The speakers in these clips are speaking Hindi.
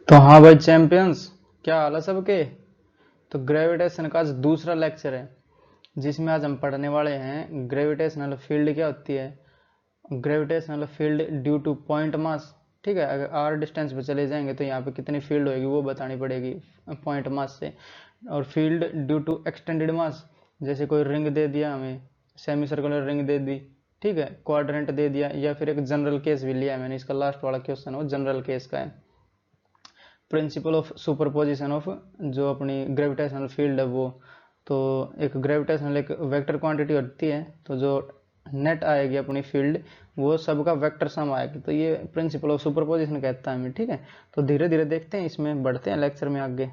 तो हाँ भाई चैंपियंस, क्या हाल है सबके। तो ग्रेविटेशन का आज दूसरा लेक्चर है जिसमें आज हम पढ़ने वाले हैं ग्रेविटेशनल फील्ड क्या होती है। Gravitational field due to point mass. ठीक है, अगर आर डिस्टेंस पे चले जाएंगे तो यहाँ पे कितनी फील्ड होगी वो बतानी पड़ेगी पॉइंट मास से। और फील्ड ड्यू टू एक्सटेंडेड मास, जैसे कोई रिंग दे दिया हमें, सेमी सर्कुलर रिंग दे दी, ठीक है, क्वाड्रेंट दे दिया, या फिर एक जनरल केस भी लिया है मैंने, इसका लास्ट वाला क्वेश्चन वो जनरल केस का है। प्रिंसिपल ऑफ सुपरपोजिशन ऑफ जो अपनी ग्रेविटेशनल फील्ड है वो, तो एक ग्रेविटेशनल एक वेक्टर क्वांटिटी होती है, तो जो नेट आएगी अपनी फील्ड वो सबका वेक्टर सम आएगी, तो ये प्रिंसिपल ऑफ सुपरपोजिशन कहता है हमें। ठीक है, तो धीरे धीरे देखते हैं, इसमें बढ़ते हैं लेक्चर में आगे।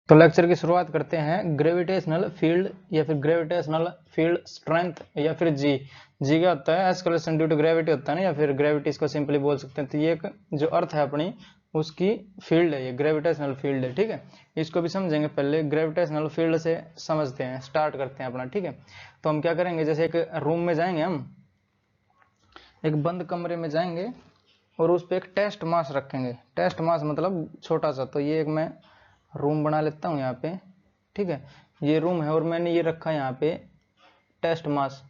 तो लेक्चर की शुरुआत करते हैं ग्रेविटेशनल फील्ड या फिर ग्रेविटेशनल फील्ड स्ट्रेंथ या फिर जी। जी क्या होता है, एक्सलेशन ड्यू टू ग्रेविटी होता है ना, या फिर ग्रेविटी इसको सिंपली बोल सकते हैं। तो ये एक जो अर्थ है अपनी उसकी फील्ड है, ये ग्रेविटेशनल फील्ड है। ठीक है, इसको भी समझेंगे, पहले ग्रेविटेशनल फील्ड से समझते हैं, स्टार्ट करते हैं अपना। ठीक है, तो हम क्या करेंगे, जैसे एक रूम में जाएंगे, हम एक बंद कमरे में जाएंगे और उस पर एक टेस्ट मास रखेंगे। टेस्ट मास मतलब छोटा सा। तो ये एक मैं रूम बना लेता हूँ यहाँ पे। ठीक है, ये रूम है और मैंने ये रखा है यहाँ पे टेस्ट मास,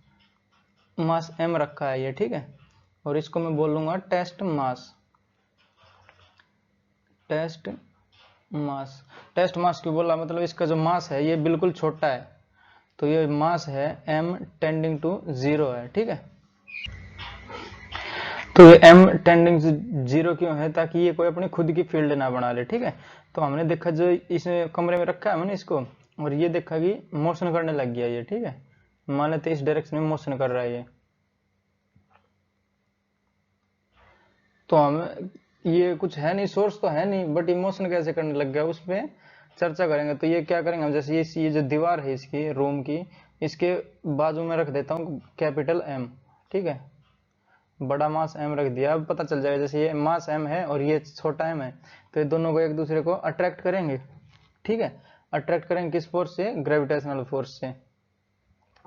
मास m रखा है ये। ठीक है, और इसको मैं बोलूंगा टेस्ट मास। टेस्ट मास, टेस्ट मास क्यों बोला, मतलब इसका जो मास है ये बिल्कुल छोटा है, तो ये मास है m टेंडिंग टू 0 है। ठीक है, तो ये m टेंडिंग 0 क्यों है, ताकि ये कोई अपनी खुद की फील्ड ना बना ले। ठीक है, तो हमने देखा जो इस कमरे में रखा है मैंने इसको, और ये देखा कि मोशन करने लग गया ये। ठीक है, मान लेते इस डायरेक्शन में मोशन कर रहा है ये, तो हम ये कुछ है नहीं, सोर्स तो है नहीं, बट इमोशन कैसे करने लग गया उस पर चर्चा करेंगे। तो ये क्या करेंगे हम, जैसे ये जो दीवार है इसकी रूम की, इसके बाजू में रख देता हूँ कैपिटल M। ठीक है, बड़ा मास m रख दिया। अब पता चल जाएगा, जैसे ये मास m है और ये छोटा m है, तो ये दोनों को एक दूसरे को अट्रैक्ट करेंगे। ठीक है, अट्रैक्ट करेंगे किस फोर्स से, ग्रेविटेशनल फोर्स से।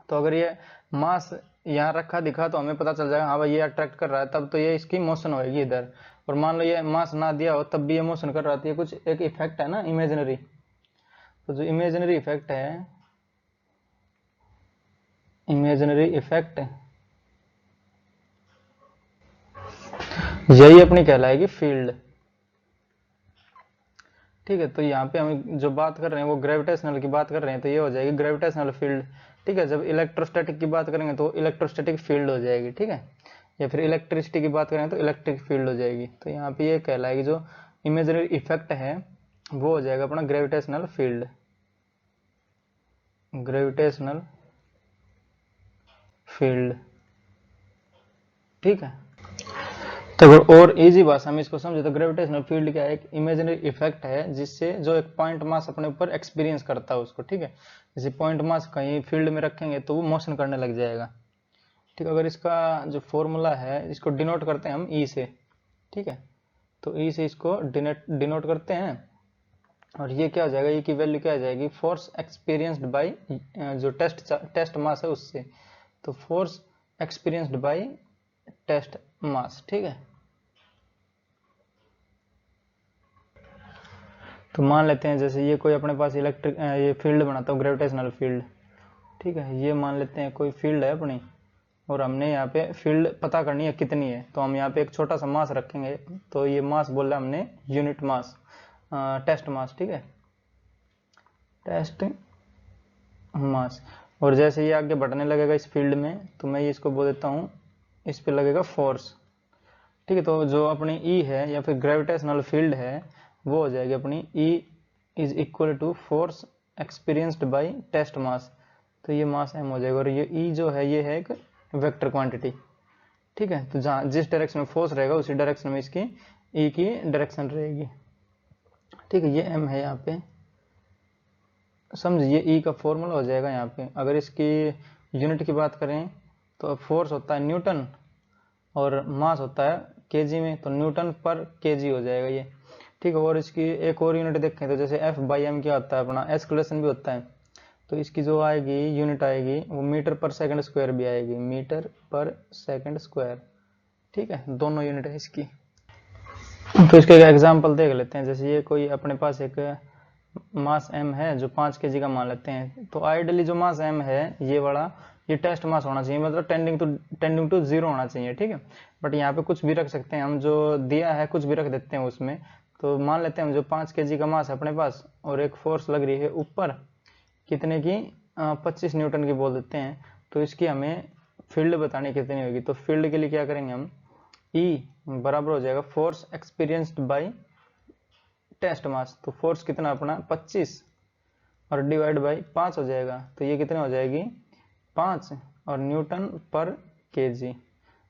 तो अगर ये मास यहाँ रखा दिखा तो हमें पता चल जाएगा हाँ भाई ये अट्रैक्ट कर रहा है, तब तो ये इसकी मोशन होगी इधर। और मान लो ये मास ना दिया हो तब भी ये मोशन कर रहा है, तो ये कुछ एक इफेक्ट है ना इमेजिनरी। तो जो इमेजिनरी इफेक्ट है, इमेजिनरी इफेक्ट यही अपनी कहलाएगी फील्ड। ठीक है, तो यहाँ पे हम जो बात कर रहे हैं वो ग्रेविटेशनल की बात कर रहे हैं, तो ये हो जाएगी ग्रेविटेशनल फील्ड। ठीक है, जब इलेक्ट्रोस्टैटिक की बात करेंगे तो इलेक्ट्रोस्टैटिक फील्ड हो जाएगी। ठीक है, या फिर इलेक्ट्रिसिटी की बात करें तो इलेक्ट्रिक फील्ड हो जाएगी। तो यहाँ पे ये कहलाएगी जो इमेजिनरी इफेक्ट है वो हो जाएगा अपना ग्रेविटेशनल फील्ड, ग्रेविटेशनल फील्ड। ठीक है, तो अगर और इजी भाषा में इसको समझे तो ग्रेविटेशनल फील्ड क्या है, एक इमेजिनरी इफेक्ट है जिससे जो एक पॉइंट मास अपने ऊपर एक्सपीरियंस करता है उसको। ठीक है, जैसे पॉइंट मास कहीं फील्ड में रखेंगे तो वो मोशन करने लग जाएगा। ठीक, अगर इसका जो फॉर्मूला है इसको डिनोट करते हैं हम ई से। ठीक है, तो ई से इसको डिनोट करते हैं, और ये क्या हो जाएगा, ई की वैल्यू क्या आ जाएगी, फोर्स एक्सपीरियंस्ड बाय जो टेस्ट मास है उससे। तो फोर्स एक्सपीरियंस्ड बाय टेस्ट मास। ठीक है, तो मान लेते हैं जैसे ये कोई अपने पास इलेक्ट्रिक ये फील्ड बनाता हूँ ग्रेविटेशनल फील्ड। ठीक है, ये मान लेते हैं कोई फील्ड है अपनी, और हमने यहाँ पे फील्ड पता करनी है कितनी है, तो हम यहाँ पे एक छोटा सा मास रखेंगे। तो ये मास बोला हमने यूनिट मास, टेस्ट मास। ठीक है, टेस्ट मास। और जैसे ये आगे बढ़ने लगेगा इस फील्ड में, तो मैं इसको बोल देता हूँ, इस पे लगेगा फोर्स। ठीक है, तो जो अपनी ई है या फिर ग्रेविटेशनल फील्ड है वो हो जाएगी अपनी E is equal to force experienced by test mass. तो ये मास m हो जाएगा, और ये ई जो है ये है एक वेक्टर क्वांटिटी। ठीक है, तो जहाँ जिस डायरेक्शन में फोर्स रहेगा उसी डायरेक्शन में इसकी ई की डायरेक्शन रहेगी। ठीक है, ये m है यहाँ पे, समझिए ई का फॉर्मूला हो जाएगा यहाँ पे। अगर इसकी यूनिट की बात करें तो फोर्स होता है न्यूटन और मास होता है केजी में, तो न्यूटन पर केजी हो जाएगा ये। ठीक है, और इसकी एक और यूनिट देखें तो जैसे एफ बाई एम क्या होता है अपना, एक्सक्लेशन भी होता है, तो इसकी जो आएगी यूनिट आएगी वो मीटर पर सेकंड स्क्वायर भी आएगी, मीटर पर सेकंड स्क्वायर। ठीक है, दोनों यूनिट है इसकी। तो इसके एग्जांपल देख लेते हैं। जैसे ये कोई अपने पास एक मास m है जो 5 kg का मान लेते हैं, तो आइडियली जो मास m है ये वाला, ये टेस्ट मास होना चाहिए, मतलब टेंडिंग टू 0 होना चाहिए, ठीक है। बट यहाँ पे कुछ भी रख सकते हैं हम, जो दिया है कुछ भी रख देते हैं उसमें। तो मान लेते हैं हम जो 5 kg का मास है अपने पास, और एक फोर्स लग रही है ऊपर, कितने की 25 न्यूटन की बोल देते हैं। तो इसकी हमें फील्ड बतानी कितनी होगी। तो फील्ड के लिए क्या करेंगे हम, E बराबर हो जाएगा force experienced by test mass. तो फोर्स कितना अपना 25 और डिवाइड बाय 5 हो जाएगा। तो ये कितने हो जाएगी 5 और न्यूटन पर केजी।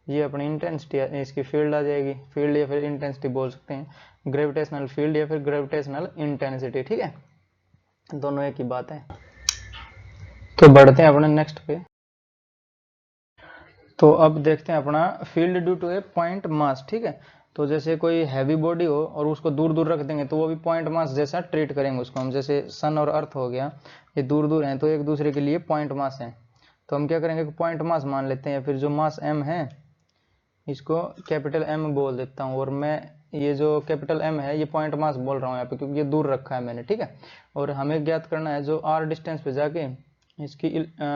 ये अपनी इंटेंसिटी है, इसकी फील्ड आ जाएगी। फील्ड या फिर इंटेंसिटी बोल सकते हैं, ग्रेविटेशनल फील्ड या फिर ग्रेविटेशनल इंटेंसिटी, ठीक है, दोनों एक ही बात है। तो बढ़ते हैं अपने नेक्स्ट पे। तो अब देखते हैं अपना field due to a point mass, ठीक है। तो जैसे कोई हैवी बॉडी हो और उसको दूर दूर रख देंगे तो वो भी पॉइंट मास जैसा ट्रीट करेंगे उसको हम। जैसे सन और अर्थ हो गया, ये दूर दूर हैं तो एक दूसरे के लिए पॉइंट मास है। तो हम क्या करेंगे, पॉइंट मास मान लेते हैं, फिर जो मास m है इसको कैपिटल M बोल देता हूँ। और मैं ये जो कैपिटल M है ये पॉइंट मास बोल रहा हूँ यहाँ पे क्योंकि ये दूर रखा है मैंने, ठीक है। और हमें ज्ञात करना है जो r डिस्टेंस पे जाके इसकी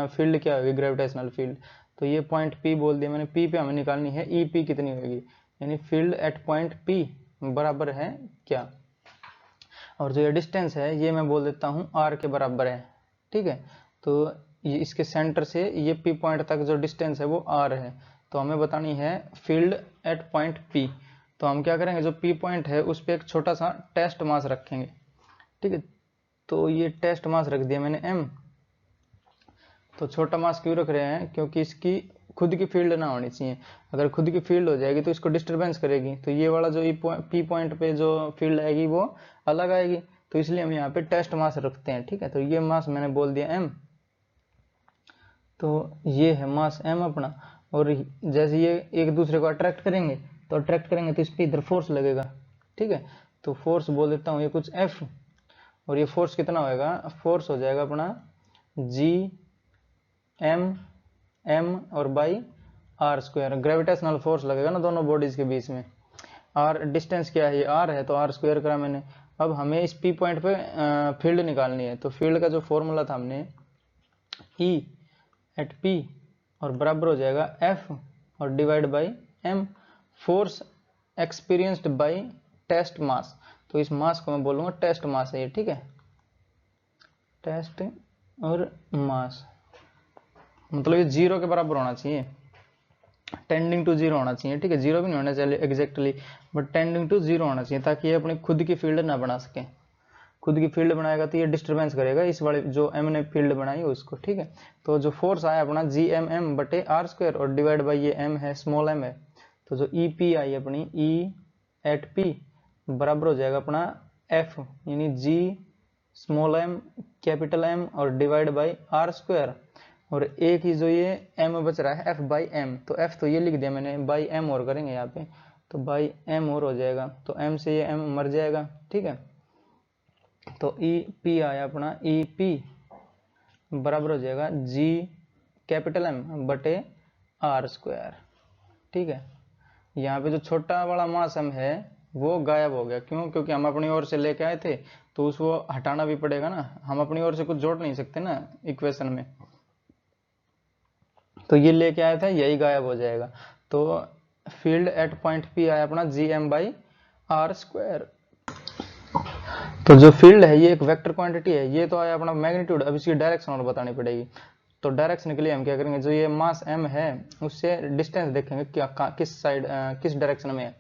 फील्ड क्या होगी, ग्रेविटेशनल फील्ड। तो ये पॉइंट P बोल दिया मैंने, P पे हमें निकालनी है EP कितनी होगी, यानी फील्ड एट पॉइंट P बराबर है क्या। और जो ये डिस्टेंस है ये मैं बोल देता हूँ r के बराबर है, ठीक है। तो ये इसके सेंटर से ये P पॉइंट तक जो डिस्टेंस है वो r है। तो हमें बतानी है फील्ड एट पॉइंट P। तो हम क्या करेंगे, जो P पॉइंट है उस पर एक छोटा सा टेस्ट मास रखेंगे, ठीक है। तो ये टेस्ट मास रख दिया मैंने M। तो छोटा मास क्यों रख रहे हैं, क्योंकि इसकी खुद की फील्ड ना होनी चाहिए। अगर खुद की फील्ड हो जाएगी तो इसको डिस्टरबेंस करेगी, तो ये वाला जो P पॉइंट पे जो फील्ड आएगी वो अलग आएगी। तो इसलिए हम यहाँ पे टेस्ट मास रखते हैं, ठीक है। तो ये मास मैंने बोल दिया M। तो ये है मास M अपना। और जैसे ये एक दूसरे को अट्रैक्ट करेंगे तो इस पर इधर फोर्स लगेगा, ठीक है। तो फोर्स बोल देता हूँ ये कुछ F। और ये फोर्स कितना होएगा, फोर्स हो जाएगा अपना G M और by R square. Gravitational force लगेगा ना दोनों बॉडीज के बीच में। R डिस्टेंस क्या है, ये R है, तो R स्क्वायर करा मैंने। अब हमें इस P पॉइंट पे फील्ड निकालनी है। तो फील्ड का जो फॉर्मूला था हमने E एट P और बराबर हो जाएगा F और divide by M, force experienced by test mass. तो इस मास को मैं बोलूँगा टेस्ट मास है ये, ठीक है। टेस्ट और मास मतलब ये 0 के बराबर होना चाहिए, टेंडिंग टू 0 होना चाहिए, ठीक है। 0 भी नहीं होना चाहिए एग्जैक्टली, बट टेंडिंग टू 0 होना चाहिए, ताकि ये अपनी खुद की फील्ड ना बना सके। खुद की फील्ड बनाएगा तो ये डिस्टर्बेंस करेगा इस वाले जो M ने फील्ड बनाई उसको, ठीक है। तो जो फोर्स आया अपना GMM बटे R स्क्वायर और डिवाइड बाई ये M है, स्मॉल m है। तो जो EP आई अपनी E एट P बराबर हो जाएगा अपना F, यानी G small m capital M और डिवाइड बाई R स्क्वायर। और एक ही जो ये M बच रहा है F बाई M, तो F तो ये लिख दिया मैंने, बाई M और करेंगे यहाँ पे, तो बाई M और हो जाएगा। तो M से ये M मर जाएगा, ठीक है। तो EP आया अपना EP बराबर हो जाएगा G कैपिटल M बटे R स्क्वायर, ठीक है। यहाँ पे जो छोटा वाला मास M है वो गायब हो गया, क्यों, क्योंकि हम अपनी ओर से लेके आए थे, तो उसको हटाना भी पड़ेगा ना, हम अपनी ओर से कुछ जोड़ नहीं सकते ना इक्वेशन में। तो ये लेके आया था, यही गायब हो जाएगा। तो फील्ड एट पॉइंट P आया अपना GM बाई R स्क्वायर। तो जो फील्ड है ये एक वेक्टर क्वांटिटी है, ये तो आया अपना मैग्नीट्यूड। अब इसकी डायरेक्शन और बतानी पड़ेगी। तो डायरेक्शन के लिए हम क्या करेंगे, जो ये मास M है उससे डिस्टेंस देखेंगे क्या किस साइड किस डायरेक्शन में है।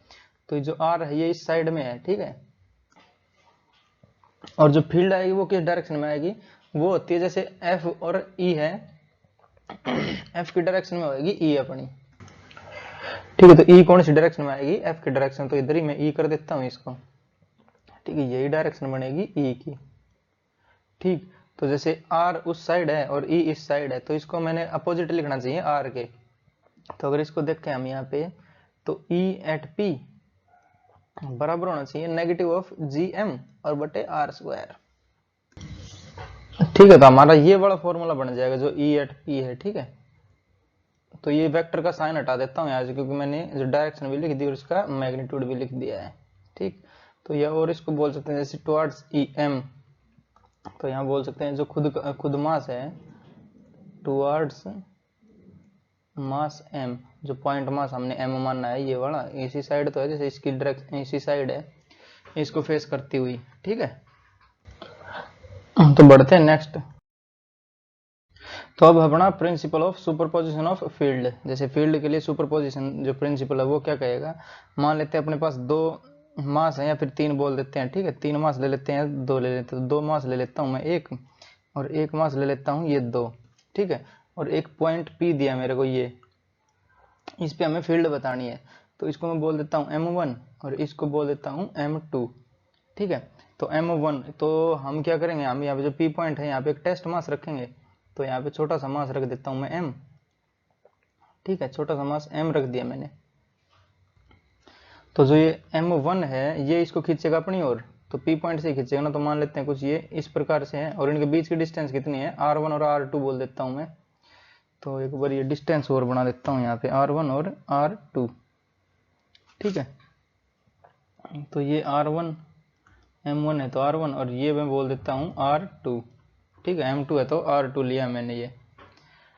तो जो R है ये इस साइड में है, ठीक है। और जो फील्ड आएगी वो किस डायरेक्शन में आएगी, वो होती है जैसे F और E है, F की डायरेक्शन में होगी E अपनी, ठीक है। तो E कौन सी डायरेक्शन में आएगी, F की डायरेक्शन। तो इधर ही मैं E कर देता हूँ इसको, ठीक है। यही डायरेक्शन बनेगी E की, ठीक। तो जैसे R उस साइड है और E इस साइड है, तो इसको मैंने अपोजिट लिखना चाहिए R के। तो अगर इसको देखें हम यहाँ पे, तो E एट P बराबर होना चाहिए नेगेटिव ऑफ GM और बटे R स्क्वायर, ठीक है। तो हमारा ये वाला फॉर्मूला बन जाएगा जो E एट P है, ठीक है। तो ये वेक्टर का साइन हटा देता हूँ यहाँ से, क्योंकि मैंने जो डायरेक्शन भी लिख दी और इसका मैग्नीट्यूड भी लिख दिया है। ठीक। तो यह और इसको बोल सकते हैं जैसे टुवर्ड्स ई एम, तो यहाँ बोल सकते हैं जो खुद मास है टुवर्ड्स मास एम, जो पॉइंट मास हमने एम मानना है ये वाला इसी साइड तो है, जैसे इसकी डायरेक्शन इसी साइड है इसको फेस करती हुई, ठीक है। तो बढ़ते हैं नेक्स्ट। तो अब अपना principle of superposition of field, जैसे फील्ड के लिए सुपरपोजिशन जो प्रिंसिपल है वो क्या कहेगा, मान लेते हैं अपने पास दो मास है या फिर तीन बोल देते हैं, ठीक है, तीन मास ले लेते हैं, दो ले लेते हैं, दो मास ले लेता हूँ मैं एक, और एक मास ले लेता हूँ ये दो, ठीक है, और एक पॉइंट पी दिया मेरे को ये, इस पे हमें फील्ड बतानी है, तो इसको मैं बोल देता हूँ m1 और इसको बोल देता हूँ m2, ठीक है। तो m1 तो हम क्या करेंगे, हम यहाँ पे जो p पॉइंट है यहाँ पे एक टेस्ट मास रखेंगे, तो यहाँ पे छोटा सा मास रख देता हूँ मैं m, ठीक है, छोटा सा मास m रख दिया मैंने। तो जो ये m1 है ये इसको खींचेगा अपनी ओर, तो p पॉइंट से खींचेगा ना, तो मान लेते हैं कुछ ये इस प्रकार से है, और इनके बीच की डिस्टेंस कितनी है r1 और r2 बोल देता हूँ मैं। तो एक बार ये डिस्टेंस और बना देता हूँ यहाँ पे r1 और r2, ठीक है। तो ये r1 m1 है तो r1 और ये मैं बोल देता हूँ r2, ठीक है, m2 है तो r2 लिया मैंने ये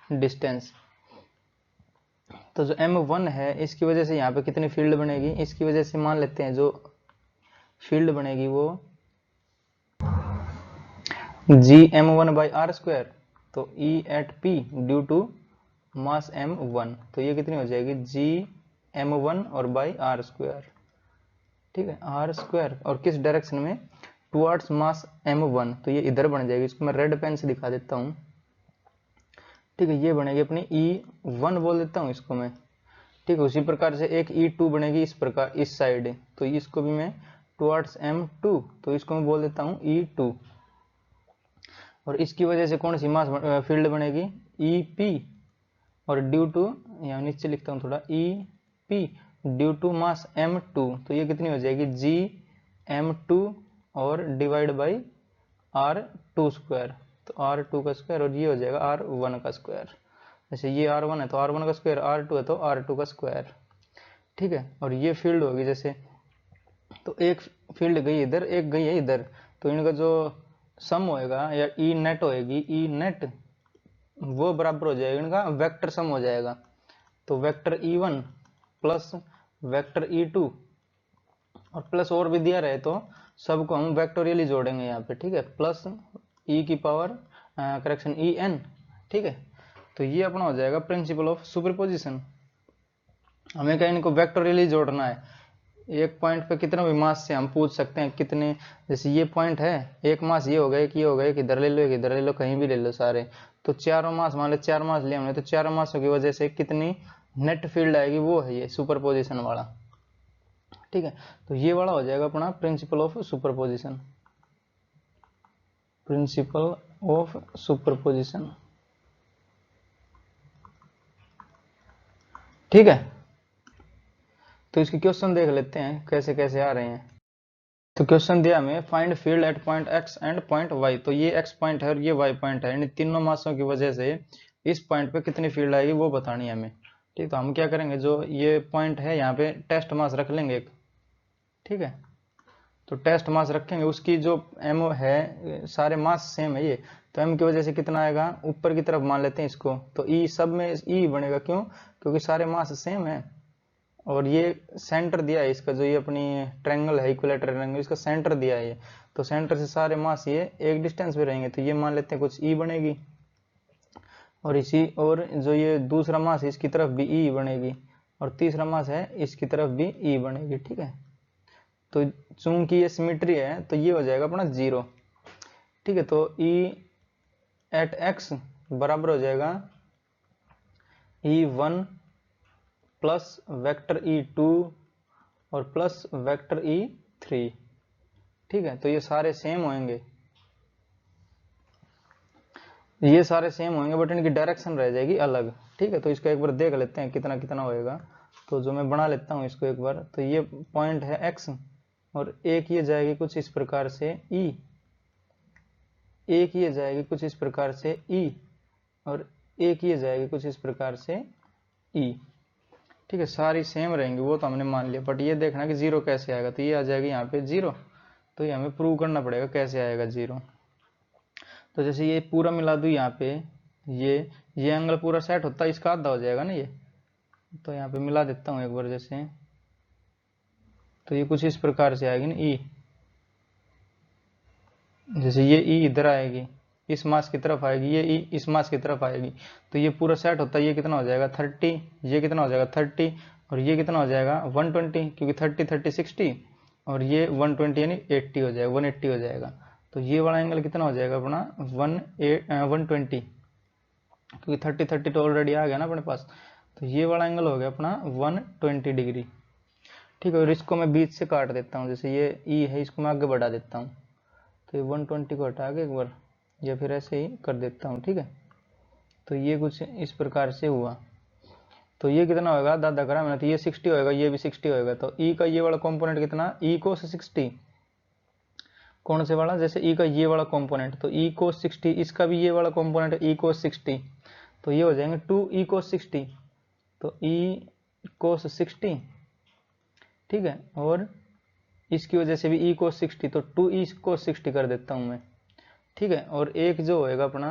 डिस्टेंस। तो जो m1 है इसकी वजह से यहाँ पे कितनी फील्ड बनेगी, इसकी वजह से मान लेते हैं जो फील्ड बनेगी वो gm1/r², तो E at P due to mass m1, तो ये कितनी हो जाएगी gm1 और बाई r², ठीक है, r², और किस डायरेक्शन में, टुवर्ड्स मास m1, तो ये इधर बन जाएगी, इसको मैं रेड पेन से दिखा देता हूँ, ठीक है, ये बनेगी अपनी E1 बोल देता हूँ इसको मैं, ठीक है। उसी प्रकार से एक E2 बनेगी इस प्रकार इस साइड, तो इसको भी मैं टुवर्ड्स m2, तो इसको मैं बोल देता हूँ E2, और इसकी वजह से कौन सी मास फील्ड बनेगी EP, और ड्यू टू यहाँ नीचे लिखता हूँ थोड़ा EP due to mass m2, तो ये कितनी हो जाएगी gm2 और डिवाइड बाई r2², तो r2 का स्क्वायर और ये हो जाएगा r1 का स्क्वायर, जैसे ये r1 है तो r1 का स्क्वायर, r2 है तो r2 का स्क्वायर, ठीक है। और ये फील्ड होगी जैसे, तो एक फील्ड गई इधर एक गई है इधर, तो इनका जो सम होएगा या ई नेट होएगी, ई नेट वो बराबर हो जाएगा इनका वेक्टर सम हो जाएगा, तो vector E1 plus vector E2 और प्लस और भी दिया रहे तो सबको हम वेक्टोरियली जोड़ेंगे यहाँ पे, ठीक है, प्लस e की पावर करेक्शन En, ठीक है। तो ये अपना हो जाएगा प्रिंसिपल ऑफ सुपरपोजिशन, हमें क्या इनको वेक्टोरियली जोड़ना है, एक पॉइंट पे कितना भी मास से हम पूछ सकते हैं कितने, जैसे ये पॉइंट है एक मास ये हो गया कि ये हो गया कि इधर ले लो एक इधर ले लो कहीं भी ले लो सारे, तो चारों मास मान लो चार मास लिए हमने, तो चारों मासों की वजह से कितनी नेट फील्ड आएगी वो है ये सुपरपोजिशन वाला, ठीक है। तो ये वाला हो जाएगा अपना principle of superposition, principle of superposition, ठीक है। तो इसके क्वेश्चन देख लेते हैं कैसे कैसे आ रहे हैं। तो क्वेश्चन दिया हमें find field at point x and point y, तो ये x पॉइंट है और ये y पॉइंट है, इन तीनों मासों की वजह से इस पॉइंट पे कितनी फील्ड आएगी वो बतानी है हमें, ठीक। तो हम क्या करेंगे, जो ये पॉइंट है यहाँ पे टेस्ट मास रख लेंगे एक, ठीक है, तो टेस्ट मास रखेंगे, उसकी जो एम है सारे मास सेम है ये, तो एम की वजह से कितना आएगा ऊपर की तरफ मान लेते हैं इसको, तो ई सब में ई बनेगा, क्यों, क्योंकि सारे मास सेम है, और ये सेंटर दिया है इसका, जो ये अपनी ट्रायंगल है इक्विलेटरल ट्रायंगल, इसका सेंटर दिया है ये, तो सेंटर से सारे मास ये एक डिस्टेंस पे रहेंगे, तो ये मान लेते हैं कुछ ई बनेगी, और इसी और जो ये दूसरा मास है इसकी तरफ भी ई बनेगी, और तीसरा मास है इसकी तरफ भी ई बनेगी, ठीक है। तो चूंकि ये सिमेट्री है तो ये हो जाएगा अपना 0, ठीक है। तो ई एट एक्स बराबर हो जाएगा E1 प्लस वेक्टर E2 और प्लस वेक्टर E3, ठीक है। तो ये सारे सेम होंगे, ये सारे सेम होंगे बट इनकी डायरेक्शन रह जाएगी अलग, ठीक है। तो इसको एक बार देख लेते हैं कितना कितना होएगा, तो जो मैं बना लेता हूँ इसको एक बार, तो ये पॉइंट है x और एक ये जाएगी कुछ इस प्रकार से E, एक ये जाएगी कुछ इस प्रकार से E, और एक ये जाएगी कुछ इस प्रकार से E, ठीक है, सारी सेम रहेंगी वो तो हमने मान लिया, बट ये देखना कि जीरो कैसे आएगा। तो ये आ जाएगा यहाँ पे जीरो, तो ये हमें प्रूव करना पड़ेगा कैसे आएगा जीरो। तो जैसे ये पूरा मिला दूँ यहाँ पे, ये एंगल पूरा सेट होता है, इसका आधा हो जाएगा ना ये। तो यहाँ पे मिला देता हूँ एक बार जैसे, तो ये कुछ इस प्रकार से आएगी ना ई, जैसे ये ई इधर आएगी, इस मास की तरफ आएगी, ये ई इस मास की तरफ आएगी। तो ये पूरा सेट होता है, ये कितना हो जाएगा 30, ये कितना हो जाएगा 30, और ये कितना हो जाएगा 120, क्योंकि 30 30 60, और ये 120 यानी 80 हो जाएगा, 180 हो जाएगा। तो ये वाला एंगल कितना हो जाएगा अपना 120, क्योंकि 30 30 तो ऑलरेडी आ गया ना अपने पास। तो ये वाला एंगल हो गया अपना 120 डिग्री। ठीक है, और इसको मैं बीच से काट देता हूँ, जैसे ये ई है इसको मैं आगे बढ़ा देता हूँ, तो ये 120 को हटा के एक बार, या फिर ऐसे ही कर देता हूँ। ठीक है, तो ये कुछ इस प्रकार से हुआ। तो ये कितना होगा दादा करा मैंने, तो ये 60 होएगा, ये भी 60 होएगा। तो ई का ये वाला कंपोनेंट कितना, ई कोस 60, कौन से वाला, जैसे ई का ये वाला कंपोनेंट, तो ई कोस 60, इसका भी ये वाला कंपोनेंट ई कोस 60, तो ये हो जाएंगे 2 ई कोस 60, तो ई कोस 60। ठीक है, और इसकी वजह से भी ई कोस 60, तो 2 ई कोस 60 कर देता हूँ मैं। ठीक है, और एक जो होएगा अपना,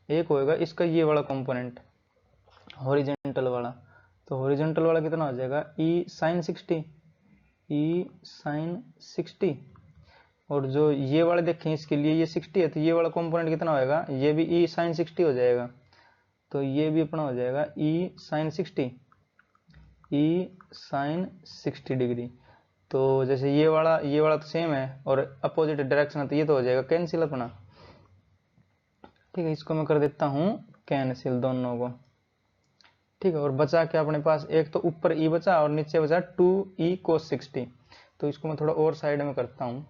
एक होएगा इसका ये वाला कंपोनेंट हॉरिजेंटल वाला, तो हॉरिजेंटल वाला कितना हो जाएगा ई साइन 60, ई साइन 60। और जो ये वाले देखें इसके लिए ये 60 है, तो ये वाला कंपोनेंट कितना होएगा, ये भी ई साइन 60 हो जाएगा। तो ये भी अपना हो जाएगा ई साइन 60, ई साइन 60 डिग्री। तो जैसे ये वाला तो सेम है और अपोजिट डायरेक्शन है, तो ये तो हो जाएगा कैंसिल अपना। ठीक है, इसको मैं कर देता हूँ कैंसिल दोनों को। ठीक है, और बचा क्या अपने पास, एक तो ऊपर ई बचा और नीचे बचा 2 ई कोस 60। तो इसको मैं थोड़ा और साइड में करता हूँ,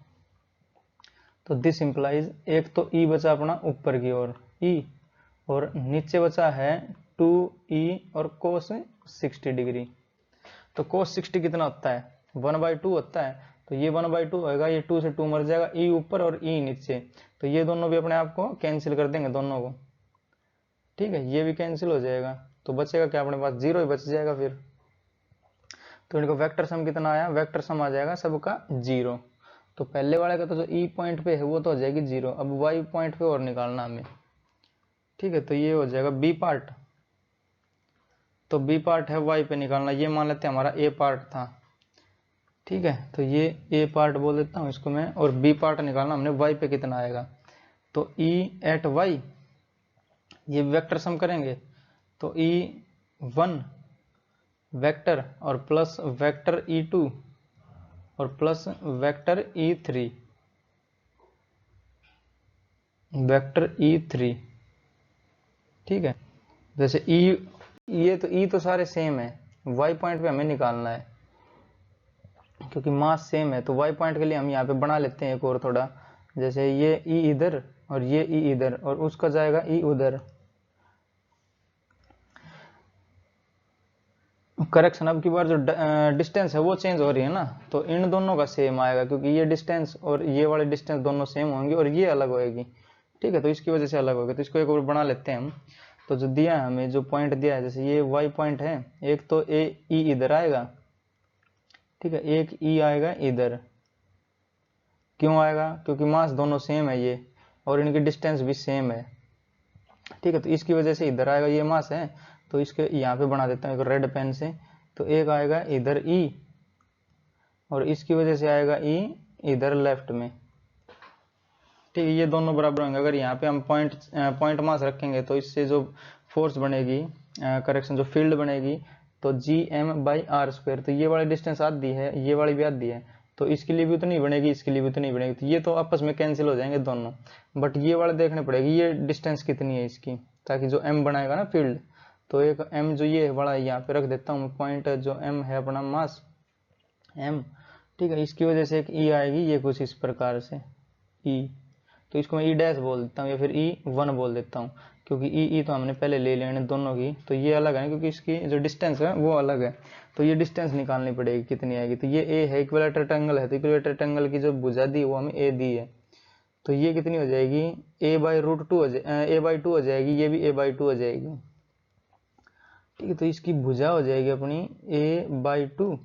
तो दिस इंप्लाइज, एक तो ई बचा अपना ऊपर की ओर ई, और नीचे बचा है 2 ई और कोस 60 डिग्री। तो कोस 60 कितना होता है 1/2 होता है, तो ये 1/2 होगा, ये 2 से 2 मर जाएगा, ई ऊपर और ई नीचे, तो ये दोनों भी अपने आप को कैंसिल कर देंगे दोनों को। ठीक है, ये भी कैंसिल हो जाएगा, तो बचेगा क्या अपने पास, जीरो ही बच जाएगा फिर। तो इनको वेक्टर सम कितना आया, वेक्टर सम आ जाएगा सबका जीरो। तो पहले वाले का तो जो ई पॉइंट पे है वो तो हो जाएगी जीरो, अब वाई पॉइंट पे और निकालना हमें। ठीक है, तो ये हो जाएगा बी पार्ट, तो बी पार्ट है वाई पे निकालना, ये मान लेते हैं हमारा ए पार्ट था। ठीक है, तो ये ए पार्ट बोल देता हूँ इसको मैं, और बी पार्ट निकालना हमने वाई पे कितना आएगा। तो ई एट वाई, ये वेक्टर सम करेंगे, तो E1 वेक्टर और प्लस वेक्टर E2 और plus vector E3, vector E3। ठीक है, जैसे ये तो सारे सेम है, वाई पॉइंट पे हमें निकालना है क्योंकि मास सेम है। तो वाई पॉइंट के लिए हम यहाँ पे बना लेते हैं एक और थोड़ा, जैसे ये E इधर और ये E इधर, और उसका जाएगा E उधर। करेक्शन, अब की बार जो डिस्टेंस है वो चेंज हो रही है ना, तो इन दोनों का सेम आएगा, क्योंकि ये डिस्टेंस और ये वाले डिस्टेंस दोनों सेम होंगे और ये अलग होएगी। ठीक है, तो इसकी वजह से अलग होगा, तो इसको एक और बना लेते हैं हम। तो जो दिया है हमें, जो पॉइंट दिया है, जैसे ये वाई पॉइंट है, एक तो ए ई इधर आएगा। ठीक है, एक ई आएगा इधर, क्यों आएगा, क्योंकि मास दोनों सेम है ये, और इनकी डिस्टेंस भी सेम है। ठीक है, तो इसकी वजह से इधर आएगा, ये मास है, तो इसके यहाँ पे बना देता हूँ एक रेड पेन से। तो एक आएगा इधर ई, और इसकी वजह से आएगा ई इधर लेफ्ट में। ठीक है, ये दोनों बराबर होंगे। अगर यहाँ पे हम पॉइंट मास रखेंगे, तो इससे जो फोर्स बनेगी, करेक्शन जो फील्ड बनेगी, तो Gm/r²। तो ये वाली डिस्टेंस आधी है, ये वाली भी आधी है, तो इसके लिए भी उतनी बनेगी, इसके लिए भी उतनी बनेगी, तो ये तो आपस में कैंसिल हो जाएंगे दोनों। बट ये वाले देखने पड़ेगी ये डिस्टेंस कितनी है इसकी, ताकि जो m बनाएगा ना फील्ड, तो एक m जो ये बड़ा है यहाँ पे रख देता हूँ पॉइंट, जो m है अपना मास m। ठीक है, इसकी वजह से एक e आएगी, ये कुछ इस प्रकार से e, तो इसको मैं ई डैश बोल देता हूँ या फिर E1 बोल देता हूँ, क्योंकि ई तो हमने पहले ले लेने दोनों की, तो ये अलग है क्योंकि इसकी जो डिस्टेंस है वो अलग है। तो ये डिस्टेंस निकालनी पड़ेगी कितनी आएगी। तो ये ए है, इक्विलेटरल ट्रायंगल है, तो इक्विलेटरल ट्रायंगल की जो भुजा दी वो हमें ए दी है, तो ये कितनी हो जाएगी a/√2 हो जाएगी, ये भी a/2 हो जाएगी। ठीक है। तो इसकी भुजा हो जाएगी अपनी a/2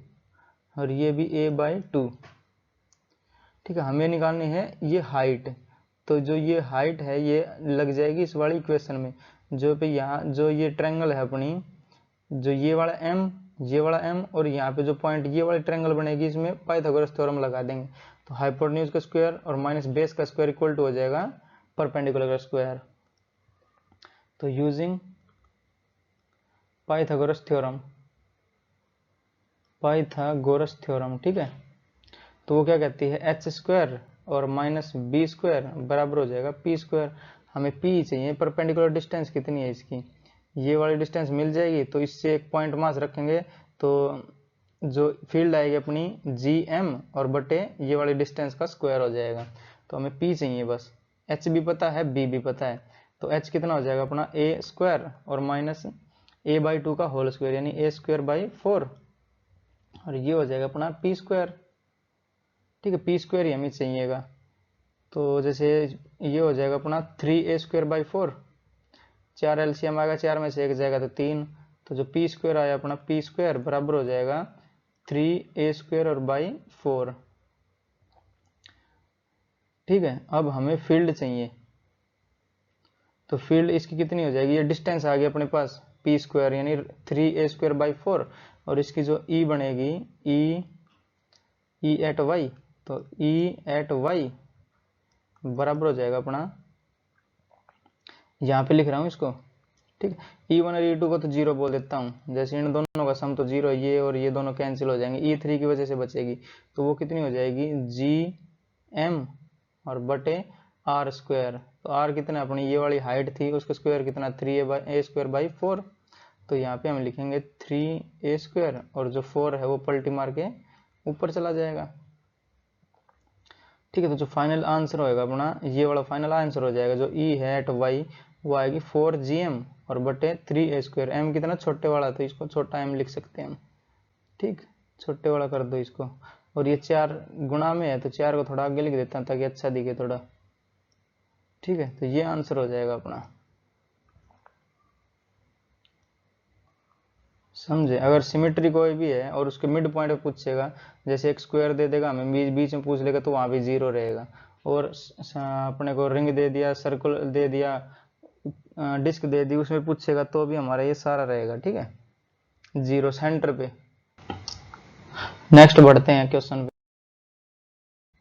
और ये भी a/2। ठीक है, हमें निकालनी है ये हाइट। तो जो ये हाइट है ये लग जाएगी इस वाली इक्वेशन में, जो पे यहाँ जो ये ट्रायंगल है अपनी, जो ये वाला m और यहाँ पे जो पॉइंट ये वाली ट्रायंगल बनेगी, इसमें पाइथागोरस थ्योरम लगा देंगे। तो हाइपोटेन्यूज का स्क्वायर और माइनस बेस का स्क्वायर इक्वल टू हो जाएगा परपेंडिकुलर का स्क्वायर। तो यूजिंग पाइथागोरस थ्योरम, ठीक है। तो वो क्या कहती है, एच स्क्वायर और माइनस बी स्क्वायर बराबर हो जाएगा पी स्क्वायर। हमें पी चाहिए, परपेंडिकुलर डिस्टेंस कितनी है इसकी, ये वाली डिस्टेंस मिल जाएगी। तो इससे एक पॉइंट मास रखेंगे तो जो फील्ड आएगी अपनी जी एम और बटे ये वाली डिस्टेंस का स्क्वायर हो जाएगा। तो हमें पी चाहिए बस, एच भी पता है बी भी पता है। तो एच कितना हो जाएगा अपना ए स्क्वायर और माइनस a/2 का होल स्क्वायर यानी a²/4 और ये हो जाएगा अपना पी स्क्वायर। ठीक है, पी स्क्वायर ही हमें चाहिएगा। तो जैसे ये हो जाएगा अपना 3a²/4, 4 एलसीएम आएगा, 4 में से एक जाएगा तो 3। तो जो पी स्क्वायर आया अपना पी स्क्वायर बराबर हो जाएगा 3a² और बाई 4। ठीक है, अब हमें फील्ड चाहिए। तो फील्ड इसकी कितनी हो जाएगी, ये डिस्टेंस आ गई अपने पास पी स्क्वायर यानी 3a²/4 और इसकी जो ई बनेगी ई एट वाई, तो ई एट वाई बराबर हो जाएगा अपना, यहाँ पे लिख रहा हूँ इसको। ठीक है, E1 और E2 को तो जीरो बोल देता हूँ, जैसे इन दोनों का सम तो जीरो, ये और ये दोनों कैंसिल हो जाएंगे, E3 की वजह से बचेगी। तो वो कितनी हो जाएगी जी एम और बटे आर स्क्वायर। तो आर कितना अपनी ये वाली हाइट थी, उसका स्क्वायर कितना 3a²/4। तो यहाँ पे हम लिखेंगे 3a² और जो 4 है वो पलटी मार के ऊपर चला जाएगा। ठीक है, तो जो फाइनल आंसर होएगा अपना ये वाला फाइनल आंसर हो जाएगा, जो ई है एट वाई वो आएगी 4gm और बटे 3a²। एम कितना छोटे वाला, तो इसको छोटा एम लिख सकते हैं हम। ठीक, छोटे वाला कर दो इसको। और ये 4 गुणा में है तो 4 को थोड़ा आगे लिख देता हूँ ताकि अच्छा दिखे थोड़ा। ठीक है, तो ये आंसर हो जाएगा अपना। समझे, अगर सिमेट्री कोई भी है और उसके मिड पॉइंट पे पूछेगा, जैसे एक स्क्वायर दे देगा हमें, बीच में पूछ लेगा तो वहां भी जीरो रहेगा। और अपने को रिंग दे दिया, सर्कल दे दिया, डिस्क दे दी, उसमें पूछेगा तो भी हमारा ये सारा रहेगा। ठीक है, जीरो सेंटर पे। नेक्स्ट बढ़ते हैं क्वेश्चन पे।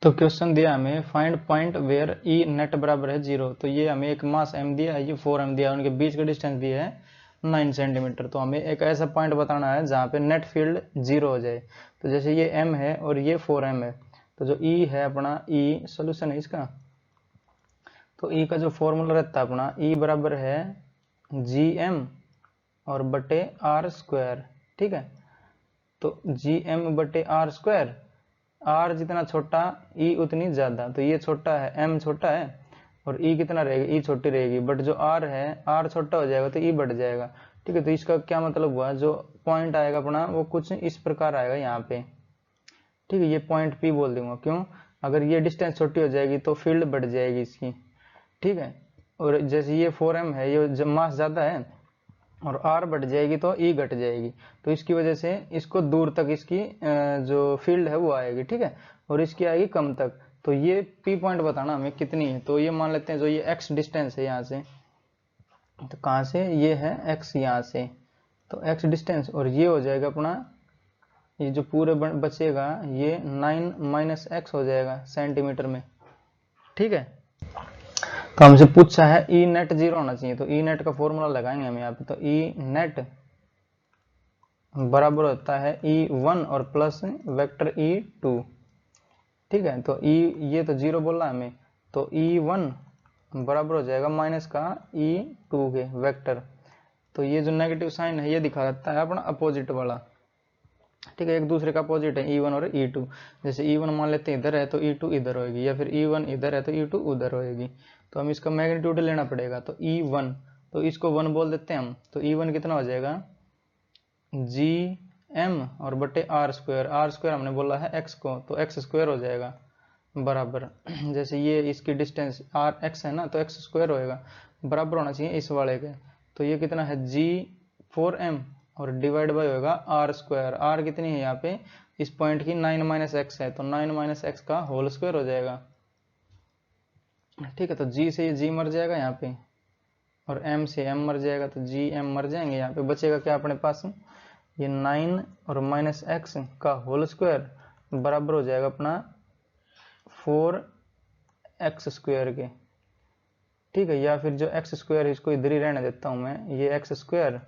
तो क्वेश्चन दिया हमें find point where E net बराबर है 0। तो ये हमें एक मास m दिया है, ये 4m दिया है, उनके बीच का डिस्टेंस दिया है 9 सेंटीमीटर। तो हमें एक ऐसा पॉइंट बताना है जहाँ पे नेट फील्ड 0 हो जाए। तो जैसे ये m है और ये 4m है, तो जो e है अपना, e सोल्यूशन है इसका। तो e का जो फॉर्मूला रहता है अपना, e बराबर है gm और बटे आर स्क्वायर। ठीक है, तो gm बटे आर स्क्वायर, r जितना छोटा e उतनी ज्यादा। तो ये छोटा है, m छोटा है और e कितना रहेगा, e छोटी रहेगी, बट जो r है, r छोटा हो जाएगा तो e बढ़ जाएगा। ठीक है, तो इसका क्या मतलब हुआ, जो पॉइंट आएगा अपना वो कुछ इस प्रकार आएगा यहाँ पे। ठीक है, ये पॉइंट p बोल दूंगा, क्यों, अगर ये डिस्टेंस छोटी हो जाएगी तो फील्ड बढ़ जाएगी इसकी। ठीक है, और जैसे ये 4m है, ये जब मास ज्यादा है और r बढ़ जाएगी तो e घट जाएगी, तो इसकी वजह से इसको दूर तक इसकी जो फील्ड है वो आएगी। ठीक है, और इसकी आएगी कम तक। तो ये p पॉइंट बताना हमें कितनी है। तो ये मान लेते हैं जो ये x डिस्टेंस है यहाँ से, तो कहाँ से, ये है x यहाँ से, तो x डिस्टेंस, और ये हो जाएगा अपना, ये जो पूरे बचेगा ये 9 - x हो जाएगा सेंटीमीटर में। ठीक है, तो हमसे पूछा है ई नेट 0 होना चाहिए, तो ई नेट का फॉर्मूला लगाएंगे हम यहाँ पे। तो ई नेट बराबर होता है E1 और प्लस वेक्टर E2। ठीक है, तो ये तो 0 बोल रहा है हमें, तो E1 बराबर हो जाएगा माइनस का E2 के वेक्टर। तो ये जो नेगेटिव साइन है ये दिखा देता है अपना अपोजिट वाला। ठीक है, एक दूसरे का अपोजिट है E1 और E2। जैसे E1 मान लेते हैं इधर है तो E2 इधर होएगी, या फिर E1 इधर है तो E2 उधर होएगी। तो हम इसका मैग्नीट्यूड लेना पड़ेगा। तो E1, तो इसको 1 बोल देते हैं हम। तो E1 कितना हो जाएगा gm और बटे आर स्क्वायर, आर स्क्वायर हमने बोला है x को, तो x स्क्वायर हो जाएगा बराबर, जैसे ये इसकी डिस्टेंस आर x है ना, तो x स्क्वायर होएगा, बराबर होना चाहिए इस वाले के। तो ये कितना है g 4m और डिवाइड बाय होगा आर स्क्वायर। आर कितनी है यहाँ पे इस पॉइंट की 9 माइनस एक्स है, तो 9 माइनस एक्स का होल स्क्वायर हो जाएगा। ठीक है, तो जी से ये जी मर जाएगा यहाँ पे, और एम से एम मर जाएगा, तो जी एम मर जाएंगे। यहाँ पे बचेगा क्या अपने पास, ये 9 और माइनस एक्स का होल स्क्वायर बराबर हो जाएगा अपना 4x स्क्वायर के। ठीक है, या फिर जो एक्स स्क्वायर है इसको इधर ही रहने देता हूँ मैं, ये एक्स स्क्वायर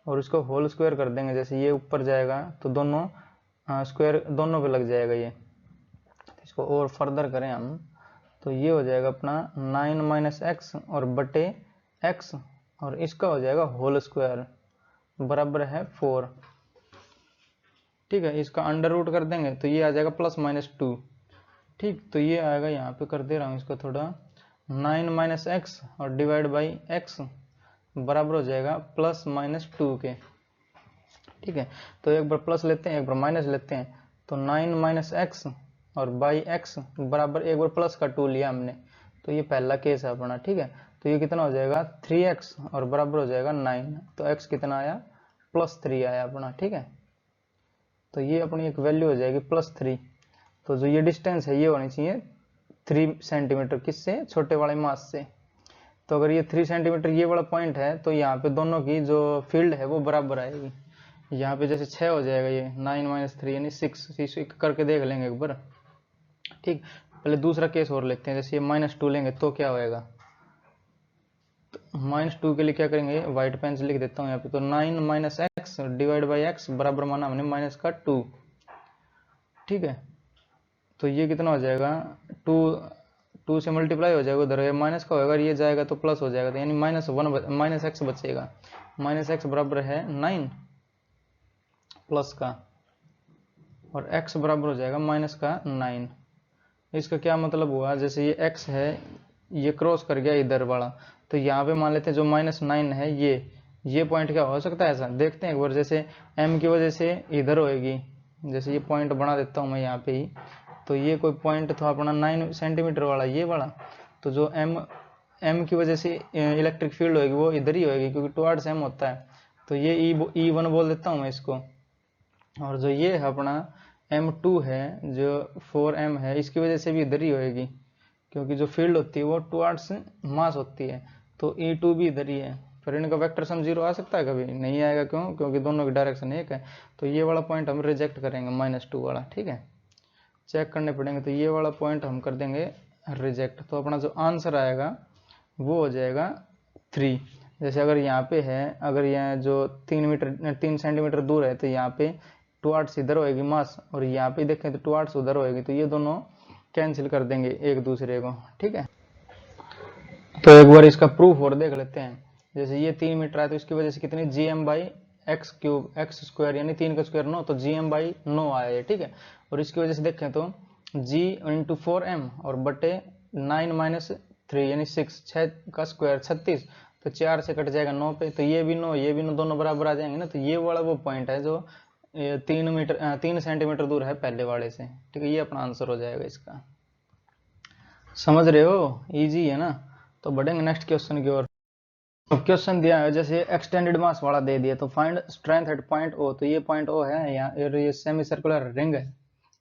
और इसको होल स्क्वायर कर देंगे। जैसे ये ऊपर जाएगा तो दोनों स्क्वायर दोनों पे लग जाएगा ये। इसको और फर्दर करें हम तो ये हो जाएगा अपना 9 माइनस एक्स और बटे एक्स, और इसका हो जाएगा होल स्क्वायर बराबर है 4। ठीक है, इसका अंडर रूट कर देंगे तो ये आ जाएगा प्लस माइनस 2। ठीक, तो ये आएगा, यहाँ पे कर दे रहा हूँ इसको थोड़ा, 9 माइनस एक्स और डिवाइड बाई एक्स बराबर हो जाएगा प्लस माइनस 2 के। ठीक है, तो एक बार प्लस लेते हैं एक बार माइनस लेते हैं, तो 9 माइनस एक्स और बाई एक्स बराबर, एक बार प्लस का 2 लिया हमने, तो ये पहला केस है अपना। ठीक है, तो ये कितना हो जाएगा 3x और बराबर हो जाएगा 9, तो x कितना आया +3 आया अपना। ठीक है, तो ये अपनी एक वैल्यू हो जाएगी +3। तो जो ये डिस्टेंस है ये होनी चाहिए 3 सेंटीमीटर, किससे, छोटे वाले मास से। तो अगर ये 3 सेंटीमीटर ये वाला पॉइंट है तो यहाँ पे दोनों की जो फील्ड है वो बराबर आएगी। यहाँ पे जैसे 6 हो जाएगा, ये 9 माइनस 3 यानी 6 करके देख लेंगे एक बार। ठीक, पहले दूसरा केस और लेते हैं, जैसे ये -2 लेंगे तो क्या होएगा, तो -2 के लिए क्या करेंगे, व्हाइट पेन से लिख देता हूँ यहाँ पे, तो 9 minus x divide by x बराबर माना हमने माइनस का 2। ठीक है, तो ये कितना हो जाएगा 2 से मल्टीप्लाई हो जाएगा, उधर माइनस का होगा, ये जाएगा तो प्लस हो जाएगा, तो यानी -1 माइनस एक्स बचेगा। माइनस एक्स बराबर है 9 प्लस का, और x बराबर हो जाएगा माइनस का 9। इसका क्या मतलब हुआ, जैसे ये x है ये क्रॉस कर गया इधर वाला, तो यहाँ पे मान लेते हैं जो -9 है ये पॉइंट क्या हो सकता है, ऐसा देखते हैं एक बार। जैसे m की वजह से इधर होएगी, जैसे ये पॉइंट बना देता हूँ मैं यहाँ पे ही, तो ये कोई पॉइंट था अपना 9 सेंटीमीटर वाला ये वाला, तो जो m की वजह से इलेक्ट्रिक फील्ड होएगी वो इधर ही होएगी, क्योंकि टुवर्ड्स m होता है, तो ये E1 बोल देता हूँ मैं इसको। और जो ये है अपना M2 है, जो 4m है, इसकी वजह से भी इधर ही होएगी, क्योंकि जो फील्ड होती है वो टुवर्ड्स मास होती है, तो E2 भी इधर ही है। फिर इनका वेक्टर सम 0 आ सकता है, कभी नहीं आएगा, क्यों, क्योंकि दोनों की डायरेक्शन एक है। तो ये वाला पॉइंट हम रिजेक्ट करेंगे -2 वाला। ठीक है, चेक करने पड़ेंगे, तो ये वाला पॉइंट हम कर देंगे रिजेक्ट। तो अपना जो आंसर आएगा वो हो जाएगा 3। जैसे अगर यहाँ पे है, अगर यहाँ जो 3 सेंटीमीटर दूर है, तो यहाँ पे टुवर्ड्स इधर होएगी मास, और यहाँ पे देखें तो टुवर्ड्स उधर होएगी, तो ये दोनों कैंसिल कर देंगे एक दूसरे को। ठीक है, तो एक बार इसका प्रूफ और देख लेते हैं। जैसे ये 3 मीटर है, तो इसकी वजह से कितनी gm/x³ x स्क्वायर यानी 3 का स्क्वायर 9, तो gm/9 आया है। ठीक है, और इसकी वजह से देखें तो g × 4m और बटे 9 माइनस 3 यानी 6 का स्क्वायर 36, तो 4 से कट जाएगा 9 पे, तो ये भी 9 ये भी 9 दोनों बराबर आ जाएंगे ना। तो ये वाला वो पॉइंट है जो 3 सेंटीमीटर दूर है पहले वाले से। ठीक है, ये अपना आंसर हो जाएगा इसका। समझ रहे हो, इजी है ना। तो बढ़ेंगे नेक्स्ट क्वेश्चन की ओर। क्वेश्चन दिया है, जैसे एक्सटेंडेड मास वाला दे दिया, तो find strength eight point O। तो ये पॉइंट O है यहाँ, और ये सेमी सर्कुलर रिंग है,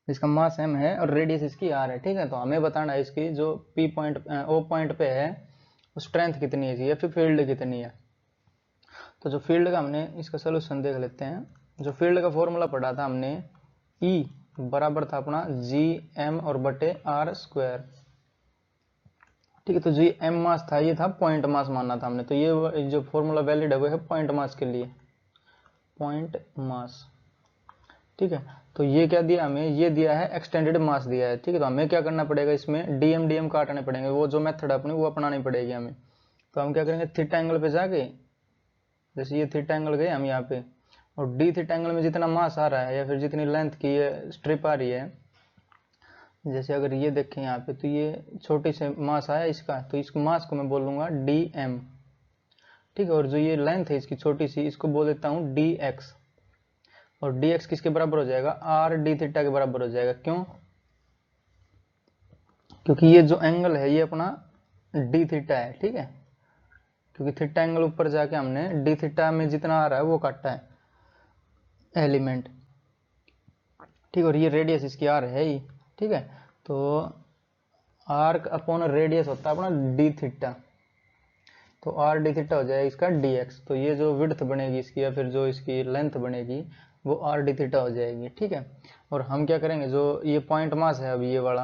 इसका मास m है और रेडियस इसकी r है। ठीक है, तो हमें बताना है इसकी जो O पॉइंट पे है स्ट्रेंथ कितनी है या फिर फील्ड कितनी है। तो जो फील्ड का हमने इसका सोल्यूशन देख लेते हैं। जो फील्ड का फॉर्मूला पढ़ा था हमने, E बराबर था अपना gm और बटे r स्क्वायर। ठीक है, तो जो m मास था ये था पॉइंट मास मानना था हमने, तो ये जो फॉर्मूला वैलिड है वो है पॉइंट मास के लिए, पॉइंट मास। ठीक है, तो ये क्या दिया हमें, ये दिया है एक्सटेंडेड मास दिया है। ठीक है, तो हमें क्या करना पड़ेगा, इसमें डीएम काटने पड़ेंगे, वो जो मेथड है अपनी वो अपनानी पड़ेगी हमें। तो हम क्या करेंगे, थीटा एंगल पे जाके, जैसे ये थीटा एंगल गए हम यहाँ पे, और डी थीटा एंगल में जितना मास आ रहा है या फिर जितनी लेंथ की ये स्ट्रिप आ रही है, जैसे अगर ये देखें यहाँ पे, तो ये छोटी से मास आया इसका, तो इस मास को मैं बोलूंगा dm। ठीक है, और जो ये लेंथ है इसकी छोटी सी, इसको बोल देता हूँ dx, और dx किसके बराबर हो जाएगा, r d थीटा के बराबर हो जाएगा। क्यों, क्योंकि ये जो एंगल है ये अपना d थीटा है। ठीक है, क्योंकि थीटा एंगल ऊपर जाके हमने d थीटा में जितना आ रहा है वो काटा है, एलिमेंट, ठीक है। और ये रेडियस इसकी आर है ही, ठीक है। तो आर्क अपॉन रेडियस होता है अपना डी थीटा, तो आर डी थीटा हो जाएगा इसका डी एक्स। तो ये जो विड्थ बनेगी इसकी या फिर जो इसकी लेंथ बनेगी वो आर डी थीटा हो जाएगी, ठीक है। और हम क्या करेंगे, जो ये पॉइंट मास है, अभी ये वाला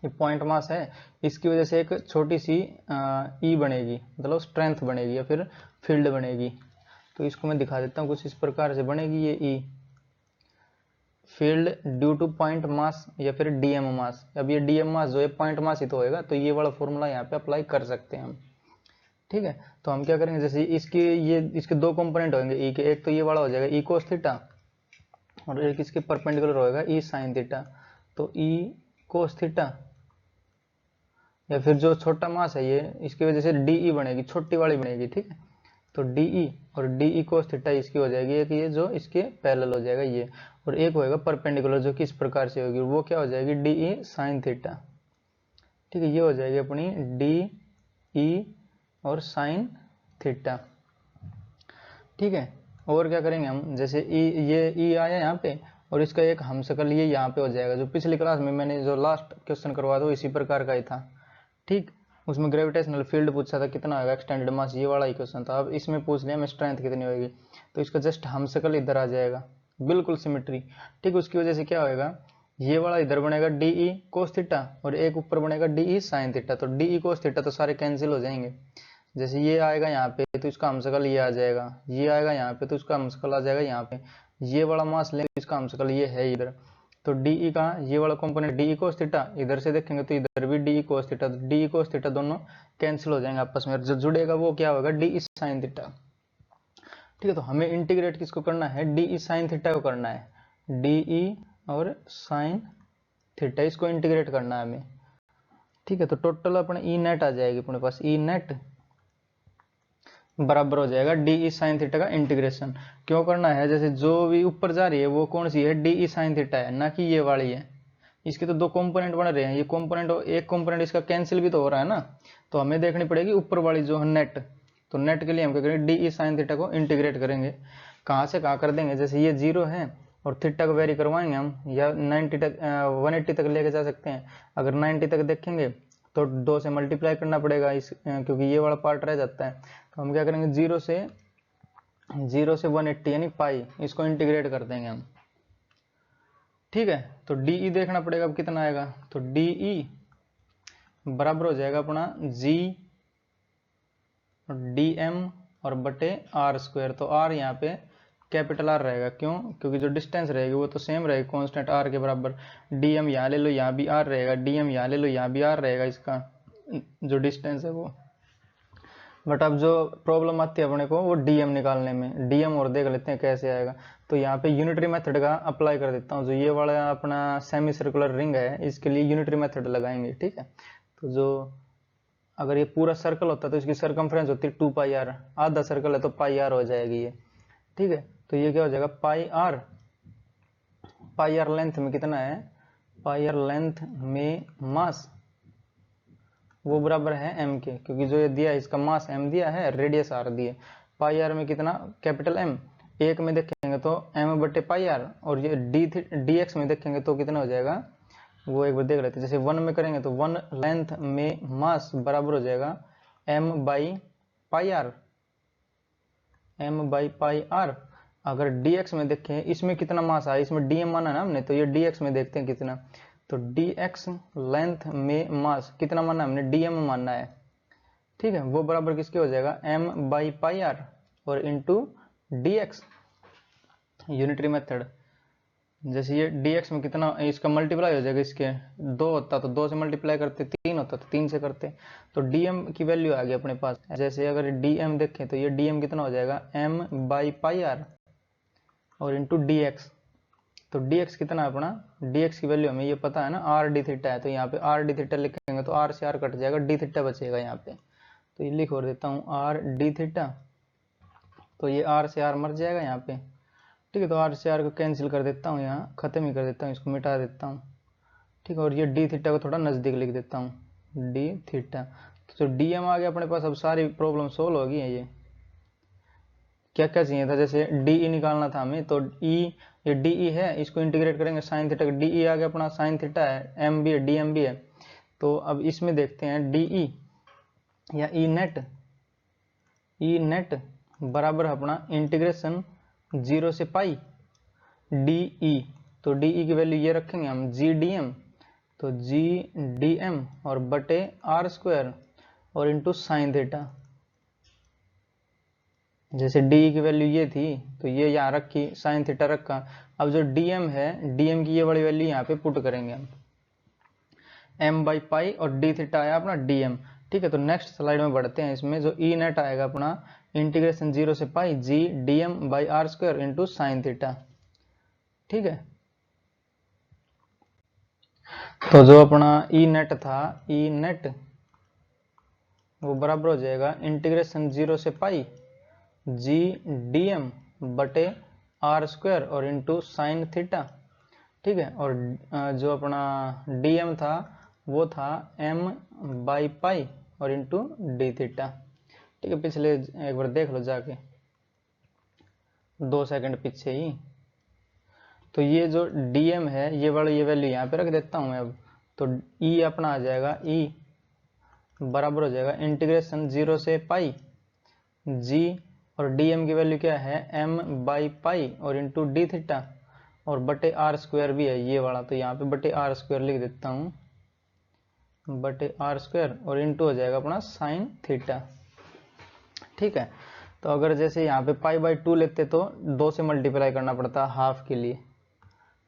ये पॉइंट मास है, इसकी वजह से एक छोटी सी ई बनेगी, मतलब स्ट्रेंथ बनेगी या फिर फील्ड बनेगी। तो इसको मैं दिखा देता हूँ, कुछ इस प्रकार से बनेगी ये E field due to point mass या फिर डीएम मास। अब ये डीएम मास जो है पॉइंट मास ही तो होएगा, तो ये वाला फॉर्मूला यहाँ पे अप्लाई कर सकते हैं हम, ठीक है। तो हम क्या करेंगे, जैसे इसके दो कंपोनेंट होंगे ई के, एक तो ये वाला हो जाएगा ई कोस थीटा और एक इसके परपेंडिकुलर होएगा ई साइन थीटा। तो ई कोस थीटा या फिर जो छोटा मास है ये, इसकी वजह से डीई बनेगी, छोटी वाली बनेगी, ठीक है। तो डीई और डीई कोस थीटा इसकी हो जाएगी एक, ये जो इसके पैरेलल हो जाएगा ये, और एक होएगा परपेंडिकुलर जो कि इस प्रकार से होगी, वो क्या हो जाएगी डीई साइन थीटा, ठीक है। ये हो जाएगी अपनी डीई और साइन थीटा, ठीक है। और क्या करेंगे हम, जैसे ये ई आया यहाँ पे और इसका एक हमशक्ल ये यहाँ पे हो जाएगा, जो पिछली क्लास में मैंने जो लास्ट क्वेश्चन करवाया था इसी प्रकार का ही था, ठीक। उसमें ग्रेविटेशनल फील्ड पूछा था कितना होगा एक्सटेंडेड मास, ये वाला ही क्वेश्चन था। अब इसमें पूछ लिया मैं स्ट्रेंथ कितनी होगी, तो इसका जस्ट हमशक्ल इधर आ जाएगा, बिल्कुल सिमेट्री, ठीक। उसकी वजह से क्या होएगा, ये वाला इधर बनेगा डीई कोस थीटा और एक ऊपर बनेगा डीई साइन थीटा। तो डीई कोस थीटा तो सारे कैंसिल हो जाएंगे, जैसे ये आएगा यहाँ पे तो इसका हमशक्ल ये आ जाएगा, ये आएगा यहाँ पे तो इसका हमशक्ल आ जाएगा यहाँ पे, ये वाला मास लेंगे इसका हमशक्ल ये है इधर। तो डीई का ये वाला कंपोनेंट डीई कोस थीटा, इधर से देखेंगे तो इधर भी डीई कोस थीटा, तो डीई कोस थीटा दोनों कैंसिल हो जाएंगे आपस में, जो जुड़ेगा वो क्या होगा डीई साइन थीटा, ठीक है। तो हमें इंटीग्रेट किसको करना है, डीई साइन थीटा को करना है, डीई और साइन थीटा इसको इंटीग्रेट करना है हमें, ठीक है। तो टोटल अपने ई नेट आ जाएगी अपने पास, ई नेट बराबर हो जाएगा डीई साइन थीटा का इंटीग्रेशन। क्यों करना है, जैसे जो भी ऊपर जा रही है वो कौन सी है डीई साइन थीटा है, ना कि ये वाली है। इसके तो दो कंपोनेंट बन रहे हैं, ये कंपोनेंट एक कंपोनेंट इसका कैंसिल भी तो हो रहा है ना, तो हमें देखनी पड़ेगी ऊपर वाली जो है नेट। तो नेट के लिए हम क्या करेंगे, डीई साइन थीटा को इंटीग्रेट करेंगे, कहाँ से कहाँ कर देंगे, जैसे ये 0 है और थीटा को वेरी करवाएंगे हम, या 90 तक 180 तक लेके जा सकते हैं। अगर 90 तक देखेंगे तो 2 से मल्टीप्लाई करना पड़ेगा इस, क्योंकि ये वाला पार्ट रह जाता है। तो हम क्या करेंगे, 0 से 180 यानी पाई, इसको इंटीग्रेट कर देंगे हम, ठीक है। तो डीई देखना पड़ेगा अब कितना आएगा, तो डीई बराबर हो जाएगा अपना जी डी एम और बटे आर स्क्वायर। तो आर यहाँ पे कैपिटल आर रहेगा, क्यों, क्योंकि जो डिस्टेंस रहेगी वो तो सेम रहेगी कांस्टेंट आर के बराबर। डीएम यहाँ ले लो यहाँ भी आर रहेगा, डीएम यहाँ ले लो यहाँ भी आर रहेगा, इसका जो डिस्टेंस है वो। बट अब जो प्रॉब्लम आती है अपने को वो डीएम निकालने में, डीएम और देख लेते हैं कैसे आएगा। तो यहाँ पे यूनिटरी मेथड का अप्लाई कर देता हूँ, जो ये वाला अपना सेमी सर्कुलर रिंग है इसके लिए यूनिटरी मेथड लगाएंगे, ठीक है। तो जो अगर ये पूरा सर्कल होता है तो इसकी सरकमफ्रेंस होती है 2 पाई आर, आधा सर्कल है तो पाई आर हो जाएगी ये, ठीक है। तो ये क्या हो जाएगा पाई आर लेंथ में कितना है, पाई आर लेंथ में मास वो बराबर है एम के, क्योंकि जो ये दिया है इसका मास एम दिया है, रेडियस आर दिए। पाई आर में कितना कैपिटल एम, एक में देखेंगे तो एम बटे पाई आर, और ये डी एक्स में देखेंगे तो कितना हो जाएगा वो एक बार देख लेते हैं। जैसे 1 में करेंगे तो 1 लेंथ में मास बराबर हो जाएगा M by pi R, M by pi R. अगर dx में देखें इसमें कितना मास आया, इसमें dm माना ना हमने, तो ये dx में देखते हैं कितना, तो dx लेंथ में मास कितना माना हमने dm मानना है, ठीक है। वो बराबर किसके हो जाएगा m बाई पाई आर और इंटू dx, यूनिटरी मेथड। जैसे ये dx में कितना, इसका मल्टीप्लाई हो जाएगा, इसके 2 होता तो 2 से मल्टीप्लाई करते, 3 होता तो 3 से करते, तो dm की वैल्यू आ गई अपने पास। जैसे अगर dm देखें तो ये dm कितना हो जाएगा m बाई पाई आर और इंटू dx। तो dx कितना है अपना, dx की वैल्यू हमें ये पता है ना आर डी थीटा है, तो यहाँ पे आर डी थीटा लिखेंगे तो आर से आर कट जाएगा, डी थीटा बचेगा यहाँ पे। तो ये लिख और देता हूँ आर डी थीटा, तो ये आर से आर मर जाएगा यहाँ पे, ठीक है। तो आर से आर को कैंसिल कर देता हूँ, यहाँ खत्म ही कर देता हूँ, इसको मिटा देता हूँ, ठीक है। और ये डी थीटा को थोड़ा नज़दीक लिख देता हूँ, डी थीटा। तो डी एम आ गया अपने पास, अब सारी प्रॉब्लम सोल्व होगी है ये, क्या क्या चाहिए था, जैसे डी निकालना था हमें, तो ये डी है, इसको इंटीग्रेट करेंगे साइन थीटा, डी आ गया अपना, साइन थीटा है, एम भी है, डी एम भी है। तो अब इसमें देखते हैं डी या ई नेट बराबर अपना इंटीग्रेशन 0 से पाई डी। तो डी की वैल्यू ये रखेंगे हम जी डी एम, तो जी डी एम और बटे आर स्क्वायर और इंटू साइन थीटा। जैसे डी की वैल्यू ये थी तो ये यहाँ रखी, साइन थीटा रखा। अब जो डीएम है, डीएम की ये वाली वैल्यू यहाँ पे पुट करेंगे हम, एम बाई पाई और डी थीटा आया अपना डीएम। ठीक है, तो नेक्स्ट स्लाइड में बढ़ते हैं। इसमें जो ई नेट आएगा अपना इंटीग्रेशन 0 से pi G dm by r square into sine theta. ठीक है, तो जो अपना ई नेट था, ई नेट वो बराबर हो जाएगा इंटीग्रेशन 0 से पाई जी डी एम बटे आर स्क्वायर और इंटू साइन थीटा। ठीक है, और जो अपना डी एम था वो था एम बाई पाई और इंटू डी थीटा। ठीक है, पिछले एक बार देख लो जाके, 2 सेकंड पीछे ही। तो ये जो डी एम है ये वाला, ये वैल्यू यहाँ पे रख देता हूँ मैं अब। तो ई अपना आ जाएगा, ई बराबर हो जाएगा इंटीग्रेशन 0 से पाई जी, और डीएम की वैल्यू क्या है, एम बाई पाई और इंटू डी थीटा, और बटे आर स्क्वायर भी है ये वाला, तो यहाँ पे बटे आर स्क्वायर लिख देता हूँ, बटे आर स्क्वायर और इंटू हो जाएगा अपना साइन थीटा। ठीक है, तो अगर जैसे यहाँ पे पाई बाई 2 लेते तो 2 से मल्टीप्लाई करना पड़ता हाफ के लिए।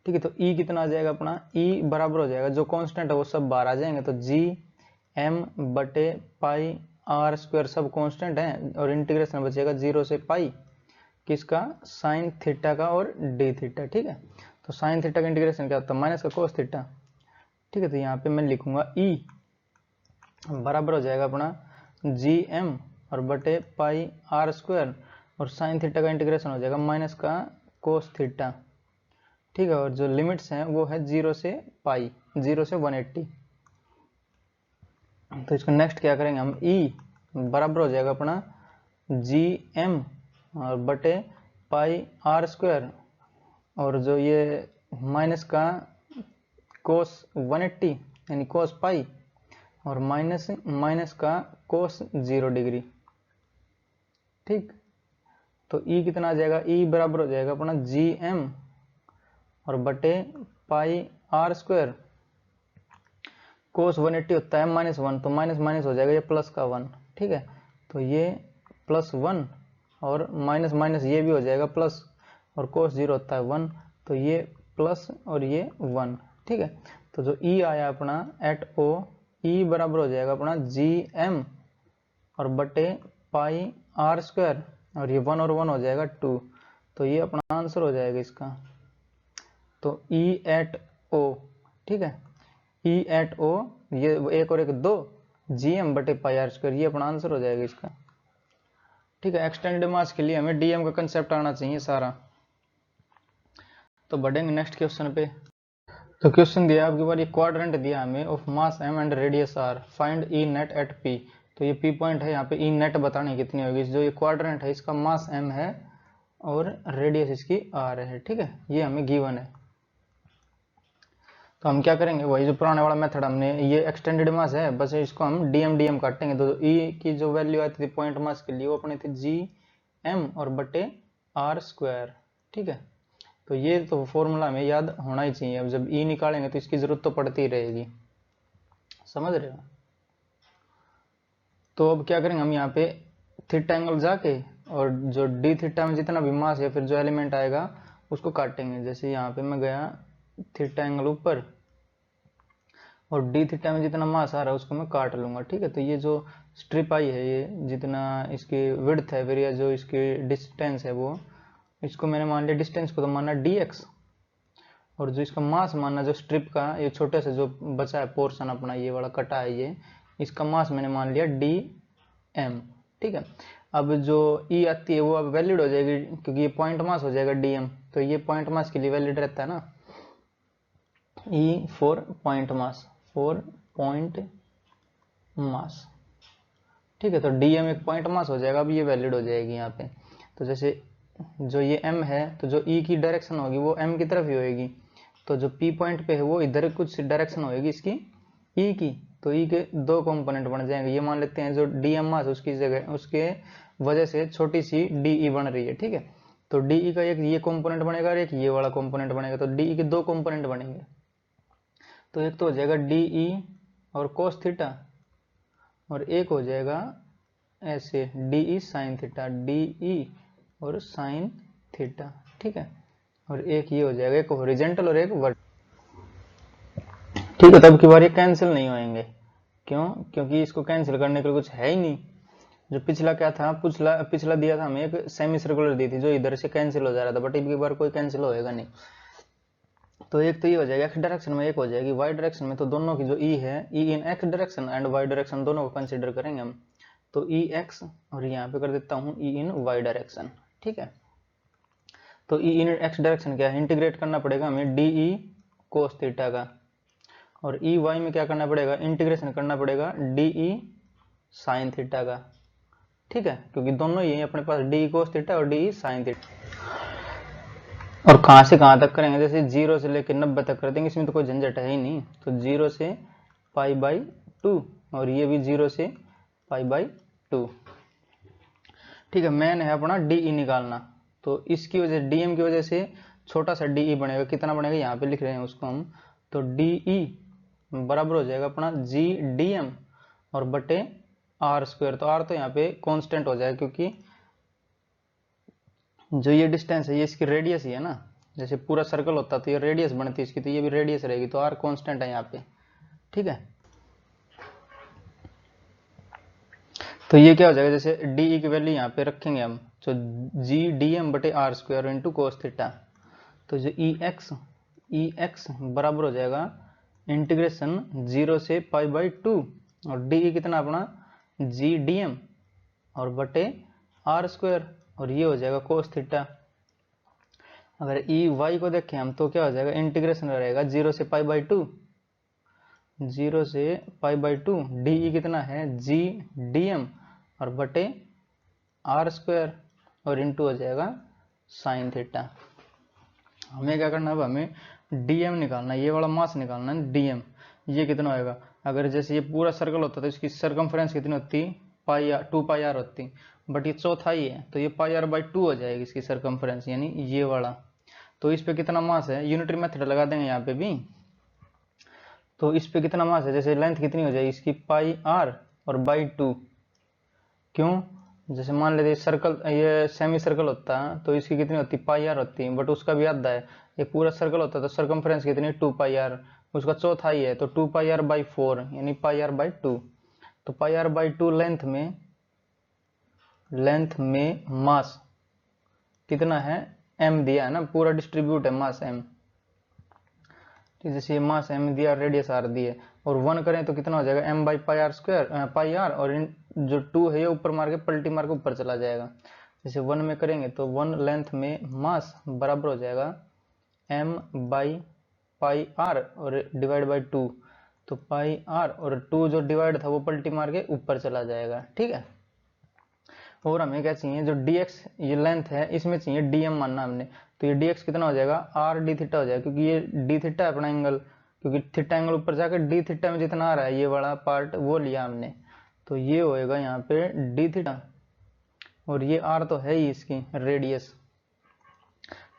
ठीक है, तो ई कितना आ जाएगा अपना, ई बराबर हो जाएगा, जो कांस्टेंट है वो सब बाहर आ जाएंगे, तो जी एम बटे पाई आर स्क्वायर सब कांस्टेंट है, और इंटीग्रेशन बचेगा 0 से पाई किसका, साइन थीटा का और डी थीटा। ठीक है, तो साइन थीटा का इंटीग्रेशन क्या होता है, माइनस का कोस थीटा। ठीक है, तो यहाँ पे मैं लिखूंगा ई बराबर हो जाएगा अपना जी एम और बटे पाई आर स्क्वायर, और साइन थीटा का इंटीग्रेशन हो जाएगा माइनस का कोस थीटा। ठीक है, और जो लिमिट्स हैं वो है 0 से पाई, 0 से 180। तो इसका नेक्स्ट क्या करेंगे हम, ई बराबर हो जाएगा अपना जी एम और बटे पाई आर स्क्वायर, और जो ये माइनस का कोस 180 यानी कोस पाई, और माइनस का कोस 0 डिग्री। ठीक, तो ई कितना आ जाएगा, ई बराबर हो जाएगा अपना जी एम और बटे पाई आर स्क्वायर, कोस 180 होता है -1, तो माइनस माइनस हो जाएगा ये प्लस का 1। ठीक है, तो ये +1 और माइनस माइनस ये भी हो जाएगा प्लस, और कोस 0 होता है 1, तो ये प्लस और ये 1। ठीक है, तो जो ई आया अपना एट ओ, ई बराबर हो जाएगा अपना जी एम और बटे पाई आर स्क्वायर, और ये 1 और 1 हो जाएगा 2, तो ये अपना आंसर हो जाएगा इसका। तो ई एट ओ, ठीक है, ई एट ओ, ये 1 और 1 2, जी एम बटे पाई आर स्क्वायर, ये अपना आंसर हो जाएगा इसका। ठीक है, एक्सटेंडेड मास के लिए हमें डीएम का कंसेप्ट आना चाहिए सारा। तो बढ़ेंगे नेक्स्ट क्वेश्चन पे। तो क्वेश्चन दिया आपके बार, ये क्वाड्रेंट दिया हमें of mass M and radius R, find E net at P. तो ये पी पॉइंट है, यहाँ पे ई नेट बताने कितनी होगी। जो ये क्वाड्रेंट है इसका मास एम है और रेडियस इसकी आर है। ठीक है, ये हमें गिवन है। तो हम क्या करेंगे, वही जो पुराने वाला मेथड, हमने ये एक्सटेंडेड मास है, बस इसको हम डीएम डीएम काटेंगे। तो ई की जो वैल्यू आती थी पॉइंट मास के लिए वो अपनी थी जी एम और बटे आर स्क्वायर। ठीक है, तो ये तो फॉर्मूला हमें याद होना ही चाहिए। अब जब ई निकालेंगे तो इसकी जरूरत तो पड़ती ही रहेगी, समझ रहे हो। तो अब क्या करेंगे हम, यहाँ पे थीटा एंगल जाके और जो डी थीटा में जितना भी मास या फिर जो एलिमेंट आएगा उसको काटेंगे। जैसे यहाँ पे मैं गया थीटा एंगल ऊपर, और डी थीटा में जितना मास आ रहा है उसको मैं काट लूंगा। ठीक है, तो ये जो स्ट्रिप आई है, ये जितना इसकी विड्थ है, फिर या जो इसकी डिस्टेंस है, वो इसको मैंने मान लिया, डिस्टेंस को तो माना dx, और जो इसका मास माना जो स्ट्रिप का ये छोटे से जो बचा है पोर्शन अपना, ये वाला कटा है, ये इसका मास मैंने मान लिया dm। ठीक है, अब जो ई आती है वो अब वैलिड हो जाएगी, क्योंकि ये पॉइंट मास हो जाएगा dm, तो ये पॉइंट मास के लिए वैलिड रहता है ना, E for point mass, for point mass. ठीक है, तो dm एक पॉइंट मास हो जाएगा, अब ये वैलिड हो जाएगी यहाँ पे। तो जैसे जो ये m है तो जो e की डायरेक्शन होगी वो m की तरफ ही होगी, तो जो p पॉइंट पे है वो इधर कुछ डायरेक्शन होगी इसकी e की, तो e के दो कंपोनेंट बन जाएंगे। ये मान लेते हैं जो dm मास उसकी जगह उसके वजह से छोटी सी de बन रही है, ठीक है। तो de का एक ये कंपोनेंट बनेगा और एक ये वाला कंपोनेंट बनेगा, तो de के दो कंपोनेंट बनेंगे। तो एक तो हो जाएगा de और cos थीटा, और एक हो जाएगा ऐसे de साइन थीटा, de और साइन थीटा, ठीक है। और एक ये हो जाएगा, एक हॉरिजॉन्टल और एक वर्टिकल, ठीक है। तब की बार ये कैंसिल नहीं होंगे, क्यों? क्योंकि इसको कैंसिल करने के लिए कुछ है ही नहीं। जो पिछला क्या था, पिछला दिया था हमें एक सेमी सर्कुलर दी थी जो इधर से कैंसिल हो जा रहा था, बट इनकी बार कोई कैंसिल होएगा नहीं। तो एक तो ये हो जाएगा एक्स डायरेक्शन में, एक हो जाएगी वाई डायरेक्शन में। तो दोनों की जो ई है, E in x direction and y direction दोनों को कंसिडर करेंगे हम। तो ई एक्स और यहाँ पे कर देता हूँ ई इन वाई डायरेक्शन, ठीक है। तो ई इन एक्स डायरेक्शन क्या है, इंटीग्रेट करना पड़ेगा हमें डी ई कोस थीटा का, और ई वाई में क्या करना पड़ेगा, इंटीग्रेशन करना पड़ेगा डी ई साइन थीटा का, ठीक है। क्योंकि दोनों ही अपने पास डी कोस थीटा और डी साइन थीटा। और कहां से कहां तक करेंगे, जैसे 0 से लेकर 90 तक कर देंगे, इसमें तो कोई झंझट है ही नहीं। तो 0 से पाई बाई 2, और ये भी 0 से पाई बाई 2, ठीक है। मेन है अपना डी निकालना। तो इसकी वजह डीएम की वजह से छोटा सा डी बनेगा, कितना बनेगा यहाँ पे लिख रहे हैं उसको हम। तो डी बराबर हो जाएगा अपना जी डी एम और बटे आर स्क्वायर। तो आर तो यहाँ पे कांस्टेंट हो जाएगा, क्योंकि जो ये डिस्टेंस है ये इसकी रेडियस ही है ना। जैसे पूरा सर्कल होता तो ये रेडियस बनती इसकी, तो ये भी रेडियस रहेगी, तो आर कांस्टेंट है यहाँ पे, ठीक है। तो ये क्या हो जाएगा, जैसे डी की वैल्यू यहाँ पे रखेंगे हम, तो जी डी एम बटे R square into cos theta. तो जो ई एक्स बराबर हो जाएगा इंटीग्रेशन 0 से पाई बाई 2, और डी कितना अपना जी डी एम और बटे आर स्क्वायर, और ये हो जाएगा कोस थीटा। अगर ई वाई को देखें हम तो क्या हो जाएगा, इंटीग्रेशन रहेगा 0 से पाई बाई 2, 0 से पाई बाई 2, डी कितना है जी डी एम और बटे आर स्क्वायर, और इंटू हो जाएगा साइन थीटा। हमें क्या करना है, हमें डीएम निकालना है, ये वाला मास निकालना है डीएम। ये कितना होएगा, अगर जैसे ये पूरा सर्कल होता तो इसकी सरकमफ्रेंस कितनी होती, पाई आर 2 पाई आर होती, बट ये चौथा ही है तो ये पाई आर बाई 2 हो जाएगी इसकी सरकमफ्रेंस, यानी ये वाला। तो इस पे कितना मास है, यूनिटरी मेथड लगा देंगे यहाँ पे भी। तो इस पे कितना मास है, जैसे लेंथ कितनी हो जाएगी इसकी पाई आर और बाई 2, क्यों? जैसे मान लेते सर्कल, ये सेमी सर्कल होता है तो इसकी कितनी होती पाई आर होती है, बट उसका भी आधा है। ये पूरा सर्कल होता है तो सर्कमफ्रेंस कितनी 2 पाई आर, उसका चौथा ही है तो 2 पाई आर बाई 4 यानी पाई आर बाई 2। तो पाई आर बाई 2 लेंथ में मास कितना है, m दिया है ना, पूरा डिस्ट्रीब्यूट है मास m, जैसे मास m दिया, रेडियस r दी है, और 1 करें तो कितना हो जाएगा m by pi R square pi R, और जो 2 है ये ऊपर मार के पलटी मार के ऊपर चला जाएगा। जैसे 1 में करेंगे तो 1 लेंथ में मास बराबर हो जाएगा m बाई पाई आर और डिवाइड बाई 2, तो पाई आर और 2 जो डिवाइड था वो पलटी मार के ऊपर चला जाएगा, ठीक है। और हमें क्या चाहिए, जो dx ये लेंथ है इसमें चाहिए dm मानना हमने, तो ये dx कितना हो जाएगा r d थीटा हो जाएगा, क्योंकि ये d थीटा है अपना एंगल, क्योंकि थीटा एंगल ऊपर जाकर d थीटा में जितना आ रहा है ये वाला पार्ट वो लिया हमने, तो ये होएगा यहाँ पे d थीटा, और ये r तो है ही इसकी रेडियस।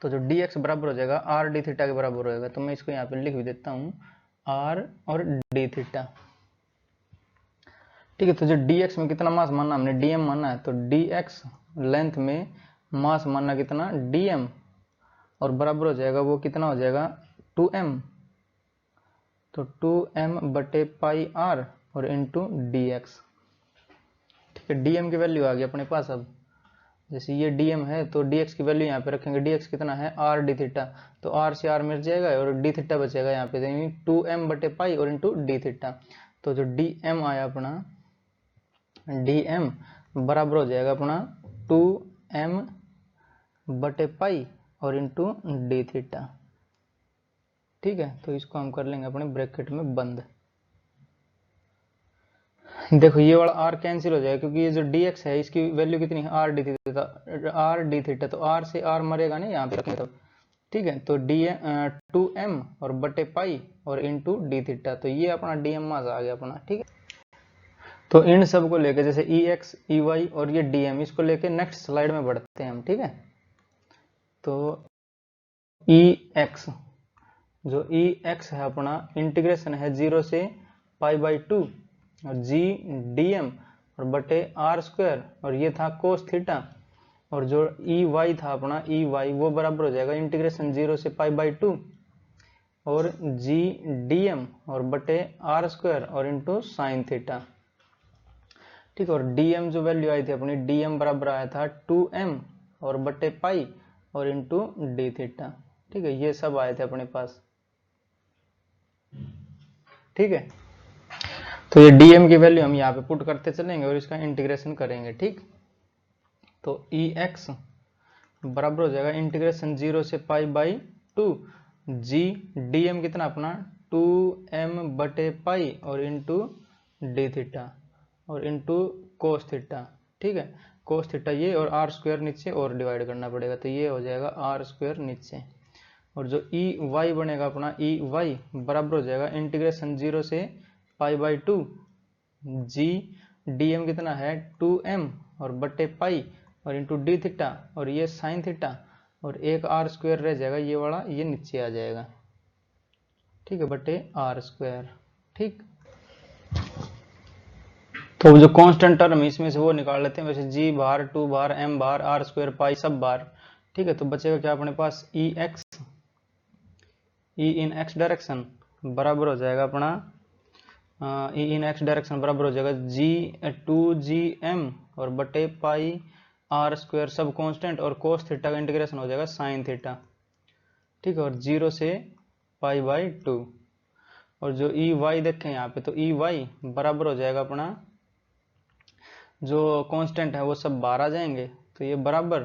तो जो dx बराबर हो जाएगा r d थीटा के बराबर होएगा, तो मैं इसको यहाँ पे लिख भी देता हूँ r और d थीटा, ठीक है। तो जो dx में कितना मास मानना हमने dm मानना है, तो dx लेंथ में मास मानना कितना dm, और बराबर हो जाएगा वो कितना हो जाएगा 2m, तो 2m बटे पाई आर और इंटू dx, ठीक है। dm की वैल्यू आ गई अपने पास। अब जैसे ये dm है तो dx की वैल्यू यहाँ पे रखेंगे, dx कितना है r d थीटा, तो r से r मिल जाएगा और d थीटा बचेगा यहाँ पे, यानी 2m बटे पाई और इंटू d थीटा। तो जो dm आया अपना, dm बराबर हो जाएगा अपना 2m बटे पाई और इंटू d थीटा, ठीक है। तो इसको हम कर लेंगे अपने ब्रैकेट में बंद। देखो ये वाला r कैंसिल हो जाएगा क्योंकि ये जो dx है इसकी वैल्यू कितनी है r D theta, r D theta, तो r से r मरेगा नहीं यहाँ पे रखें तब, ठीक है। तो डी 2m और बटे पाई और इंटू डी थीटा, तो ये अपना dm मास आ गया अपना, ठीक है। तो इन सब को लेके जैसे ex ey और ये dm, इसको लेके नेक्स्ट स्लाइड में बढ़ते हैं हम, ठीक है। तो ex, जो ex है अपना इंटीग्रेशन है 0 से पाई बाई 2 और g dm और बटे r स्क्वायर, और ये था कोस थीटा, और जो ey था अपना ey वो बराबर हो जाएगा इंटीग्रेशन 0 से पाई बाई 2 और g dm और बटे r स्क्वायर और इंटू साइन थीटा, ठीक है। और dm जो वैल्यू आई थी अपनी, dm बराबर आया था 2m और बटे पाई और इंटू डी थीटा, ठीक है। ये सब आए थे अपने पास, ठीक है। तो ये dm की वैल्यू हम यहाँ पे पुट करते चलेंगे और इसका इंटीग्रेशन करेंगे, ठीक। तो ex बराबर हो जाएगा इंटीग्रेशन 0 से पाई बाई 2 g dm कितना अपना 2m बटे पाई और इंटू डी थीटा और इंटू कोस थीटा, ठीक है। कोस थीटा ये और r स्क्वायर नीचे और डिवाइड करना पड़ेगा, तो ये हो जाएगा r स्क्वायर नीचे, और जो ey बनेगा अपना ey बराबर हो जाएगा इंटीग्रेशन 0 से पाई बाई 2 g dm कितना है 2m और बटे पाई और इंटू डी थीटा और ये साइन थीटा और एक r स्क्वायर रह जाएगा ये वाला, ये नीचे आ जाएगा, ठीक है, बटे r स्क्वायर, ठीक। तो जो कांस्टेंट टर्म है इसमें से वो निकाल लेते हैं, वैसे g बाहर 2 बाहर m बाहर r स्क्वायर पाई सब बाहर, ठीक है। तो बचेगा क्या अपने पास ex, e इन x डायरेक्शन बराबर हो जाएगा अपना e इन x डायरेक्शन बराबर हो जाएगा g 2gm और बटे पाई r स्क्वायर सब कांस्टेंट और कोस थीटा का इंटीग्रेशन हो जाएगा साइन थीटा, ठीक है। और 0 से पाई बाई 2 और जो ey देखें यहाँ पे, तो ey बराबर हो जाएगा अपना जो कांस्टेंट है वो सब बाहर आ जाएंगे, तो ये बराबर,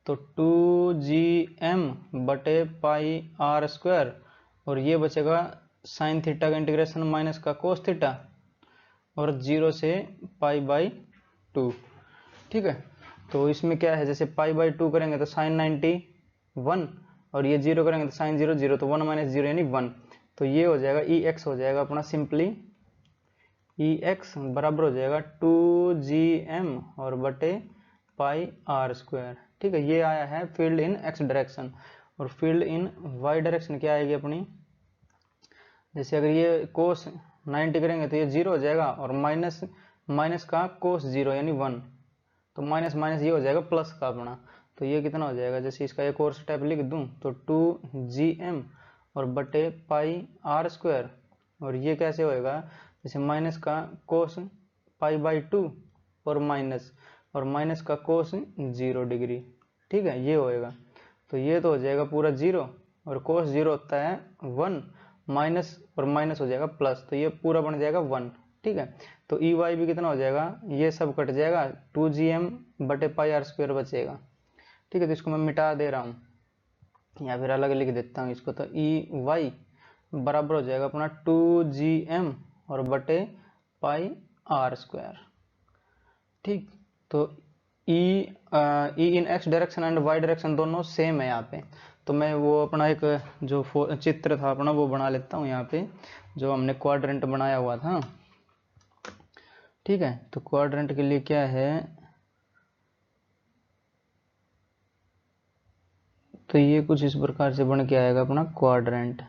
तो 2gm बटे पाई r स्क्वायर और ये बचेगा साइन थीटा का इंटीग्रेशन माइनस का कोस थीटा और 0 से पाई बाई 2, ठीक है। तो इसमें क्या है, जैसे पाई बाई 2 करेंगे तो साइन 91 और ये 0 करेंगे तो साइन 0 0, तो 1 माइनस 0 यानी 1, तो ये हो जाएगा ex हो जाएगा अपना सिंपली ex बराबर हो जाएगा 2gm और बटे पाई r स्क्वायर, ठीक है। ये आया है फील्ड इन x डायरेक्शन, और फील्ड इन y डायरेक्शन क्या आएगी अपनी, जैसे अगर ये कोस 90 करेंगे तो ये 0 हो जाएगा और माइनस माइनस का कोस 0 यानी 1, तो माइनस माइनस ये हो जाएगा प्लस का अपना, तो ये कितना हो जाएगा, जैसे इसका एक और स्टेप लिख दूं तो 2gm और बटे पाई r स्क्वायर, और ये कैसे होएगा, जैसे माइनस का कोस पाई बाई 2 और माइनस का कोस 0 डिग्री, ठीक है, ये होएगा। तो ये तो हो जाएगा पूरा 0 और कोस 0 होता है 1, माइनस और माइनस हो जाएगा प्लस, तो ये पूरा बन जाएगा 1, ठीक है। तो ey भी कितना हो जाएगा, ये सब कट जाएगा, 2gm बटे पाई r स्क्वायर बचेगा, ठीक है। तो इसको मैं मिटा दे रहा हूँ या फिर अलग लिख देता हूँ इसको, तो ey बराबर हो जाएगा अपना 2gm और बटे पाई r स्क्वायर, ठीक। तो ई इन x direction and y direction दोनों सेम है यहाँ पे, तो मैं वो अपना एक जो चित्र था अपना वो बना लेता हूँ यहाँ पे, जो हमने क्वाड्रेंट बनाया हुआ था, ठीक है। तो क्वाड्रेंट के लिए क्या है, तो ये कुछ इस प्रकार से बन के आएगा अपना क्वाड्रेंट,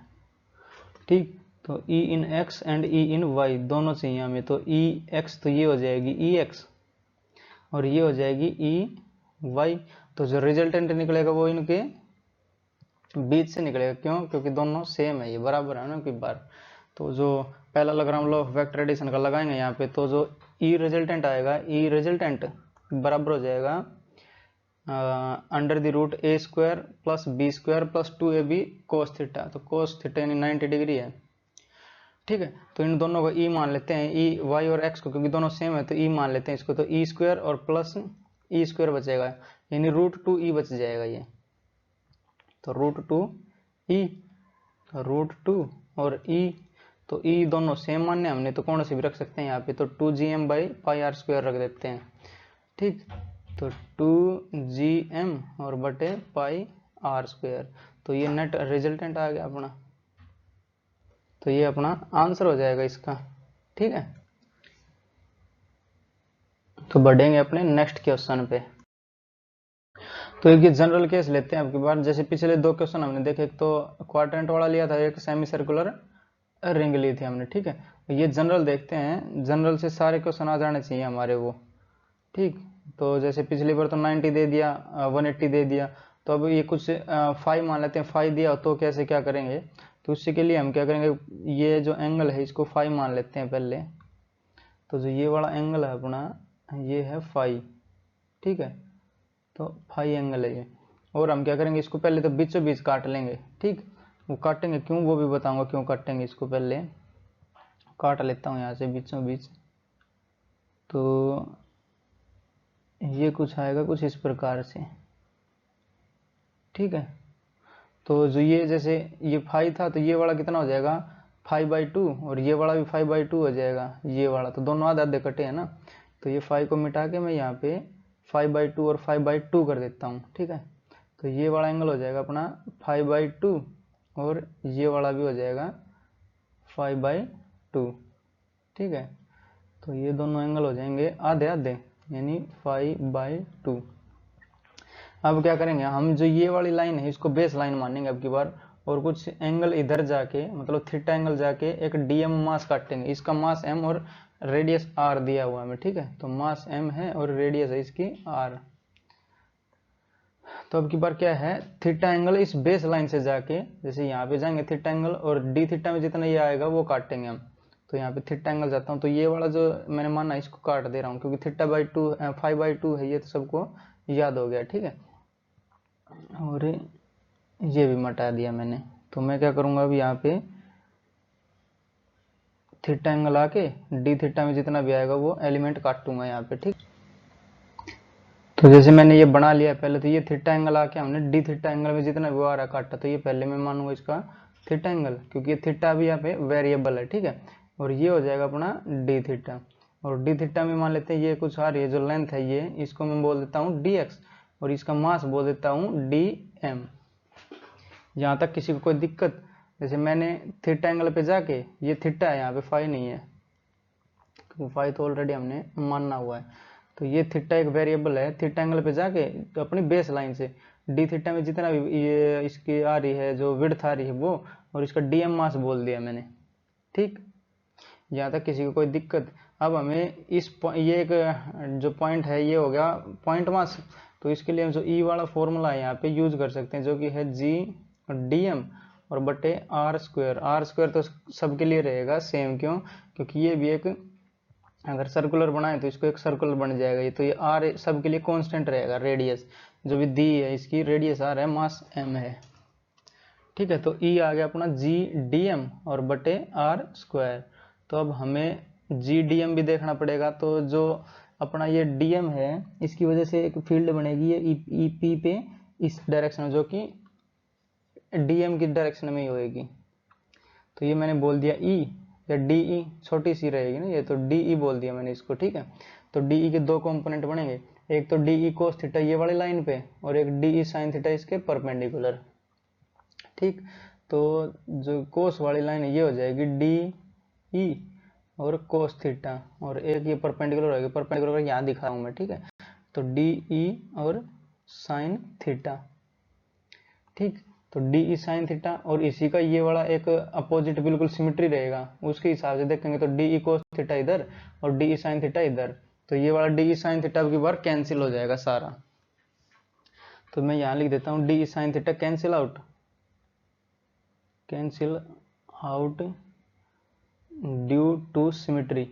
ठीक। तो ई इन x and E in y दोनों चाहिए हमें, तो ई x तो ये हो जाएगी ई एक्स और ये हो जाएगी ई वाई, तो जो रिजल्टेंट निकलेगा वो इनके बीच से निकलेगा, क्यों, क्योंकि दोनों सेम है, ये बराबर है ना, कि बार। तो जो पहला लग्राम लॉ ऑफ वेक्टर एडिशन का लगाएंगे यहाँ पे, तो जो ई रिजल्टेंट आएगा, ई रिजल्टेंट बराबर हो जाएगा under the root A square plus B square plus 2ab cos theta, तो कोस थीटा यानी 90 डिग्री है, ठीक है। तो इन दोनों को ई मान लेते हैं, ई वाई और एक्स को, क्योंकि दोनों सेम है तो ई मान लेते हैं इसको, तो ई स्क्वायर और प्लस ई स्क्वायर बचेगा, यानी √2e बच जाएगा ये, तो √2e, √2 और e, तो ई दोनों सेम मानने हमने, तो कौन सी भी रख सकते हैं यहाँ पे, तो 2gm/πr² रख देते हैं। ठीक, तो 2gm और बटे πr², तो ये नेट रिजल्टेंट आ गया अपना, तो ये अपना आंसर हो जाएगा इसका। ठीक है, तो बढ़ेंगे अपने नेक्स्ट क्वेश्चन पे। तो एक ये जनरल केस लेते हैं अब की बार। जैसे पिछले 2 क्वेश्चन हमने देखे, एक तो क्वाड्रेंट वाला लिया था, एक सेमी सर्कुलर रिंग ली थी हमने। ठीक है, ये जनरल देखते हैं, जनरल से सारे क्वेश्चन आ जाने चाहिए हमारे वो। ठीक, तो जैसे पिछली बार तो 90 दे दिया, 180 दे दिया, तो अब ये कुछ 5 मान लेते हैं। 5 दिया तो कैसे क्या करेंगे, तो उसके के लिए हम क्या करेंगे, ये जो एंगल है इसको 5 मान लेते हैं पहले। तो जो ये वाला एंगल है अपना, ये है 5। ठीक है, तो 5 एंगल है ये, और हम क्या करेंगे, इसको पहले तो बीचों बीच काट लेंगे। ठीक, वो काटेंगे क्यों, वो भी बताऊंगा क्यों काटेंगे इसको। पहले काट लेता हूँ यहाँ से बीचों बीच। तो ये कुछ आएगा कुछ इस प्रकार से। ठीक है, तो जो ये जैसे ये 5 था, तो ये वाला कितना हो जाएगा 5/2, और ये वाला भी 5/2 हो जाएगा, ये वाला तो दोनों आधे आधे कटे हैं ना। तो ये 5 को मिटा के मैं यहाँ पे 5/2 और 5/2 कर देता हूँ। ठीक है, तो ये वाला एंगल हो जाएगा अपना 5/2, और ये वाला भी हो जाएगा 5/2। ठीक है, तो ये दोनों एंगल हो जाएंगे आधे आधे, यानी 5/2। अब क्या करेंगे हम, जो ये वाली लाइन है इसको बेस लाइन मानेंगे अब की बार, और कुछ एंगल इधर जाके, मतलब थीटा एंगल जाके एक डीएम मास काटेंगे। इसका मास m और रेडियस r दिया हुआ है हमें। ठीक है, तो मास m है और रेडियस है इसकी r। तो अब की बार क्या है, थीटा एंगल इस बेस लाइन से जाके, जैसे यहाँ पे जाएंगे थीटा एंगल, और डी थीटा में जितना ये आएगा वो काटेंगे हम। तो यहाँ पे थीटा एंगल जाता हूँ, तो ये वाला जो मैंने माना इसको काट दे रहा हूँ, क्योंकि थीटा/2 5/2 है, ये तो सबको याद हो गया। ठीक है, और ये भी मिटा दिया मैंने। तो मैं क्या करूँगा, अब यहाँ पे थीटा एंगल आके डी थीटा में जितना भी आएगा वो एलिमेंट काटूंगा यहाँ पे। ठीक, तो जैसे मैंने ये बना लिया पहले, तो ये थीटा एंगल आके हमने डी थीटा एंगल में जितना भी आ रहा काटा, तो ये पहले मैं मानूंगा इसका थीटा एंगल, क्योंकि ये थीटा भी यहाँ पे वेरिएबल है। ठीक है, और ये हो जाएगा अपना डी थीटा, और डी थीटा में मान लेते हैं ये कुछ आ रही है जो लेंथ है, ये इसको मैं बोल देता हूँ dx, और इसका मास बोल देता हूँ dm। यहाँ तक किसी को कोई दिक्कत, जैसे मैंने थीटा एंगल पे जाके, ये थीटा है यहाँ पे, फाई नहीं है, क्योंकि फाई तो ऑलरेडी हमने मानना हुआ है। तो ये थीटा एक वेरिएबल है, थीटा एंगल पे जाके तो अपनी बेस लाइन से डी थीटा में जितना भी ये इसकी आ रही है जो विड्थ आ रही है वो, और इसका डीएम मास बोल दिया मैंने। ठीक, यहाँ तक किसी को कोई दिक्कत। अब हमें ये एक जो पॉइंट है ये हो गया पॉइंट मास, तो इसके लिए हम जो ई वाला फॉर्मूला है यहाँ पे यूज कर सकते हैं, जो कि है g/dm और बटे r²। तो सबके लिए रहेगा सेम, क्यों, क्योंकि ये भी एक, अगर सर्कुलर बनाए तो इसको एक सर्कुलर बन जाएगा ये, तो ये r सबके लिए कांस्टेंट रहेगा। रेडियस जो भी दी है इसकी रेडियस r है, मास m है। ठीक है, तो E आ गया अपना g/dm और बटे r²। तो अब हमें g/dm भी देखना पड़ेगा, तो जो अपना ये dm है इसकी वजह से एक फील्ड बनेगी ये EP पे इस डायरेक्शन में, जो कि dm की डायरेक्शन में ही होएगी। तो ये मैंने बोल दिया E, या DE छोटी सी रहेगी ना ये, तो DE बोल दिया मैंने इसको। ठीक है, तो DE के 2 कंपोनेंट बनेंगे, एक तो DE cos थीटा ये वाली लाइन पे, और एक DE sin थीटा इसके परपेंडिकुलर। ठीक, तो जो कोस वाली लाइन है ये हो जाएगी DE और कोस थीटा, और एक ये परपेंडिकुलर होगी, परपेंडिकुलर यहाँ दिखा रहा हूँ मैं। ठीक है, तो DE और साइन थीटा। ठीक, तो DE साइन थीटा, और इसी का ये वाला एक अपोजिट बिल्कुल सिमेट्री रहेगा, उसके हिसाब से देखेंगे तो DE कोस थीटा इधर और DE साइन थीटा इधर, तो ये वाला DE साइन थीटा की बार कैंसिल हो जाएगा सारा। तो मैं यहाँ लिख देता हूँ DE sine theta cancel out due to symmetry.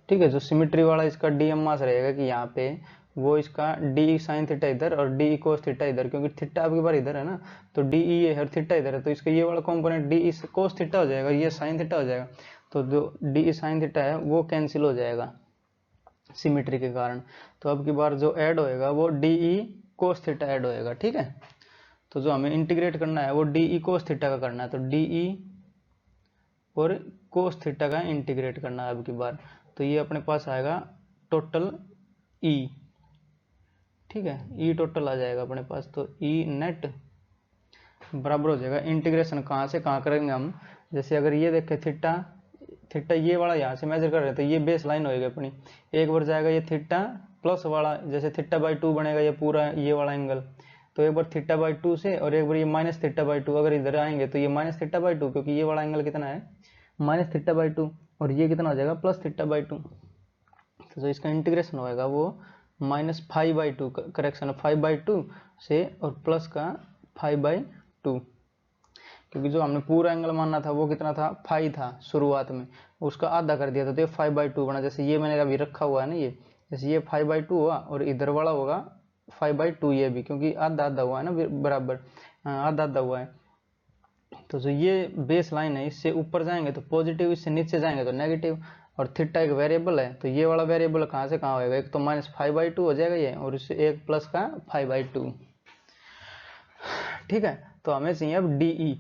ठीक है, जो सिमेट्री वाला इसका डीएम मास रहेगा कि यहाँ पे वो इसका डी साइन थीटा इधर और डी कोस थीटा इधर, क्योंकि थीटा आपकी बार इधर है ना, तो डी ये है और थीटा इधर है, तो इसका ये वाला कंपोनेंट डी कोस थीटा हो जाएगा, ये साइन थीटा हो जाएगा, तो जो डी साइन थीटा है वो कैंसिल हो जाएगा सिमेट्री के कारण। तो अब की बार जो ऐड होएगा वो डी कोस थीटा ऐड होएगा। ठीक है, तो जो हमें इंटीग्रेट करना है वो डी ई कोस थीटा का करना है, तो डी ई और कोस थीटा का इंटीग्रेट करना है अब की बार। तो ये अपने पास आएगा टोटल ई, ठीक है, ई टोटल आ जाएगा अपने पास। तो ई नेट बराबर हो जाएगा, इंटीग्रेशन कहाँ से कहाँ करेंगे हम, जैसे अगर ये देखें थीटा, थीटा ये वाला यहाँ से मेजर कर रहे हैं तो ये बेस लाइन होएगी अपनी, एक बार जाएगा ये थीटा प्लस वाला, जैसे थीटा बाई 2 बनेगा ये पूरा ये वाला एंगल, तो एक बार थीटा बाई 2 से और एक बार ये माइनस थीटा बाई 2, अगर इधर आएंगे तो ये माइनस थीटा बाई 2, क्योंकि ये वाला एंगल कितना है माइनस थीटा बाई 2, और ये कितना हो जाएगा प्लस थीटा बाई 2। तो जो इसका इंटीग्रेशन होएगा वो माइनस 5/2, करेक्शन 5/2 से और प्लस का 5/2, क्योंकि जो हमने पूरा एंगल मानना था वो कितना था 5 था शुरुआत में, उसका आधा कर दिया था तो ये 5/2 बना। जैसे ये मैंने अभी रखा हुआ है ना, ये जैसे ये 5/2 हुआ और इधर वाला होगा 5/2 ये भी, क्योंकि आधा आधा हुआ है ना बराबर, आधा आधा हुआ है। तो जो ये बेस लाइन है इससे ऊपर जाएंगे तो पॉजिटिव, इससे नीचे जाएंगे तो नेगेटिव, और थीटा एक वेरिएबल है तो ये वाला वेरिएबल कहाँ से कहाँ होएगा, एक तो माइनस 5/2 हो जाएगा ये, और इससे एक प्लस का 5/2, ठीक है। तो हमें चाहिए अब डीई,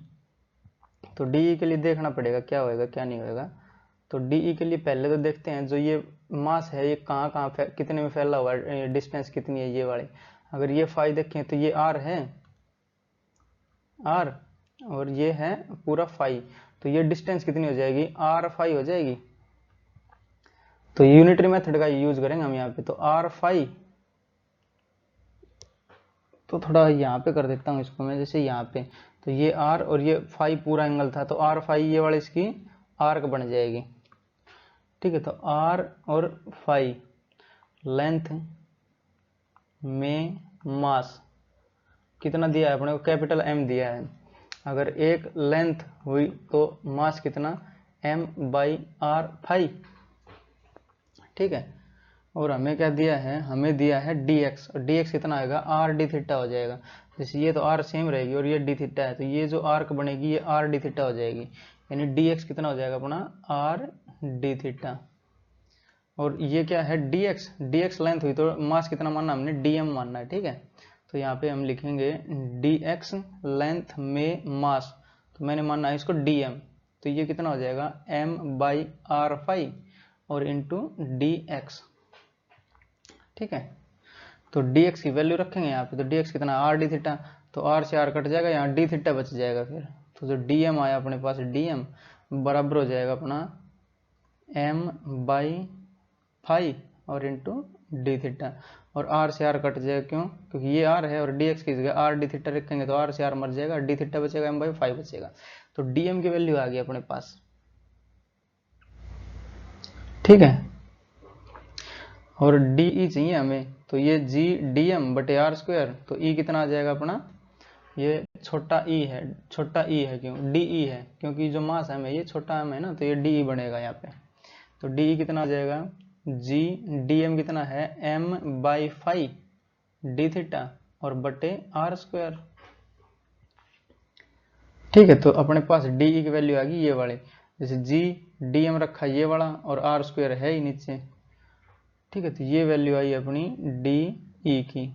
तो डीई के लिए देखना पड़ेगा क्या होएगा क्या नहीं होएगा। तो डीई के लिए पहले तो देखते हैं जो ये मास है ये कहाँ कहाँ कितने में फैला हुआ है, डिस्टेंस कितनी है ये वाली। अगर ये 5 देखें तो ये आर है, आर, और ये है पूरा 5, तो ये डिस्टेंस कितनी हो जाएगी r5 हो जाएगी। तो यूनिटरी मेथड का यूज करेंगे हम यहाँ पे, तो r5, तो थोड़ा यहाँ पे कर देता हूँ इसको मैं, जैसे यहाँ पे, तो ये r और ये 5 पूरा एंगल था, तो r5 ये वाली इसकी आर्क बन जाएगी, ठीक है। तो r और 5 लेंथ में मास कितना दिया है अपने को, कैपिटल M दिया है। अगर एक लेंथ हुई तो मास कितना m/r5, ठीक है। और हमें क्या दिया है, हमें दिया है dx, और dx कितना आएगा r d थीटा हो जाएगा। जैसे ये तो r सेम रहेगी और ये d थीटा है, तो ये जो आर्क बनेगी ये r d थीटा हो जाएगी, यानी dx कितना हो जाएगा अपना r d थीटा। और ये क्या है dx, dx लेंथ हुई तो मास कितना मानना हमने dm मानना है, ठीक है। तो यहाँ पे हम लिखेंगे dx लेंथ में मास, तो मैंने मानना है इसको dm, तो ये कितना हो जाएगा m/r5 और इंटू dx, ठीक है। तो dx की वैल्यू रखेंगे यहाँ पे, तो dx कितना r d थीटा, तो r से r कट जाएगा, यहाँ d थीटा बच जाएगा फिर, तो जो dm आया अपने पास dm बराबर हो जाएगा अपना m/5 और इंटू डी थीटा, और r से r कट जाएगा, क्यों, क्योंकि ये r है और dx की जगह r d थीटा रखेंगे तो r से r मर जाएगा, d थीटा बचेगा m/5 बचेगा। तो dm की वैल्यू आ गई अपने पास, ठीक है। और de चाहिए हमें, तो ये g dm/r², तो e कितना आ जाएगा अपना, ये छोटा e है, छोटा e है क्यों de है, क्योंकि जो मास है ये छोटा m है ना, तो ये de बनेगा यहाँ पे। तो de कितना आ जाएगा, g dm कितना है m/5 d थीटा और बटे r², ठीक है। तो अपने पास de की वैल्यू आ गई ये वाली, जैसे g dm रखा ये वाला और r² है ही नीचे, ठीक है। तो ये वैल्यू आई अपनी de की,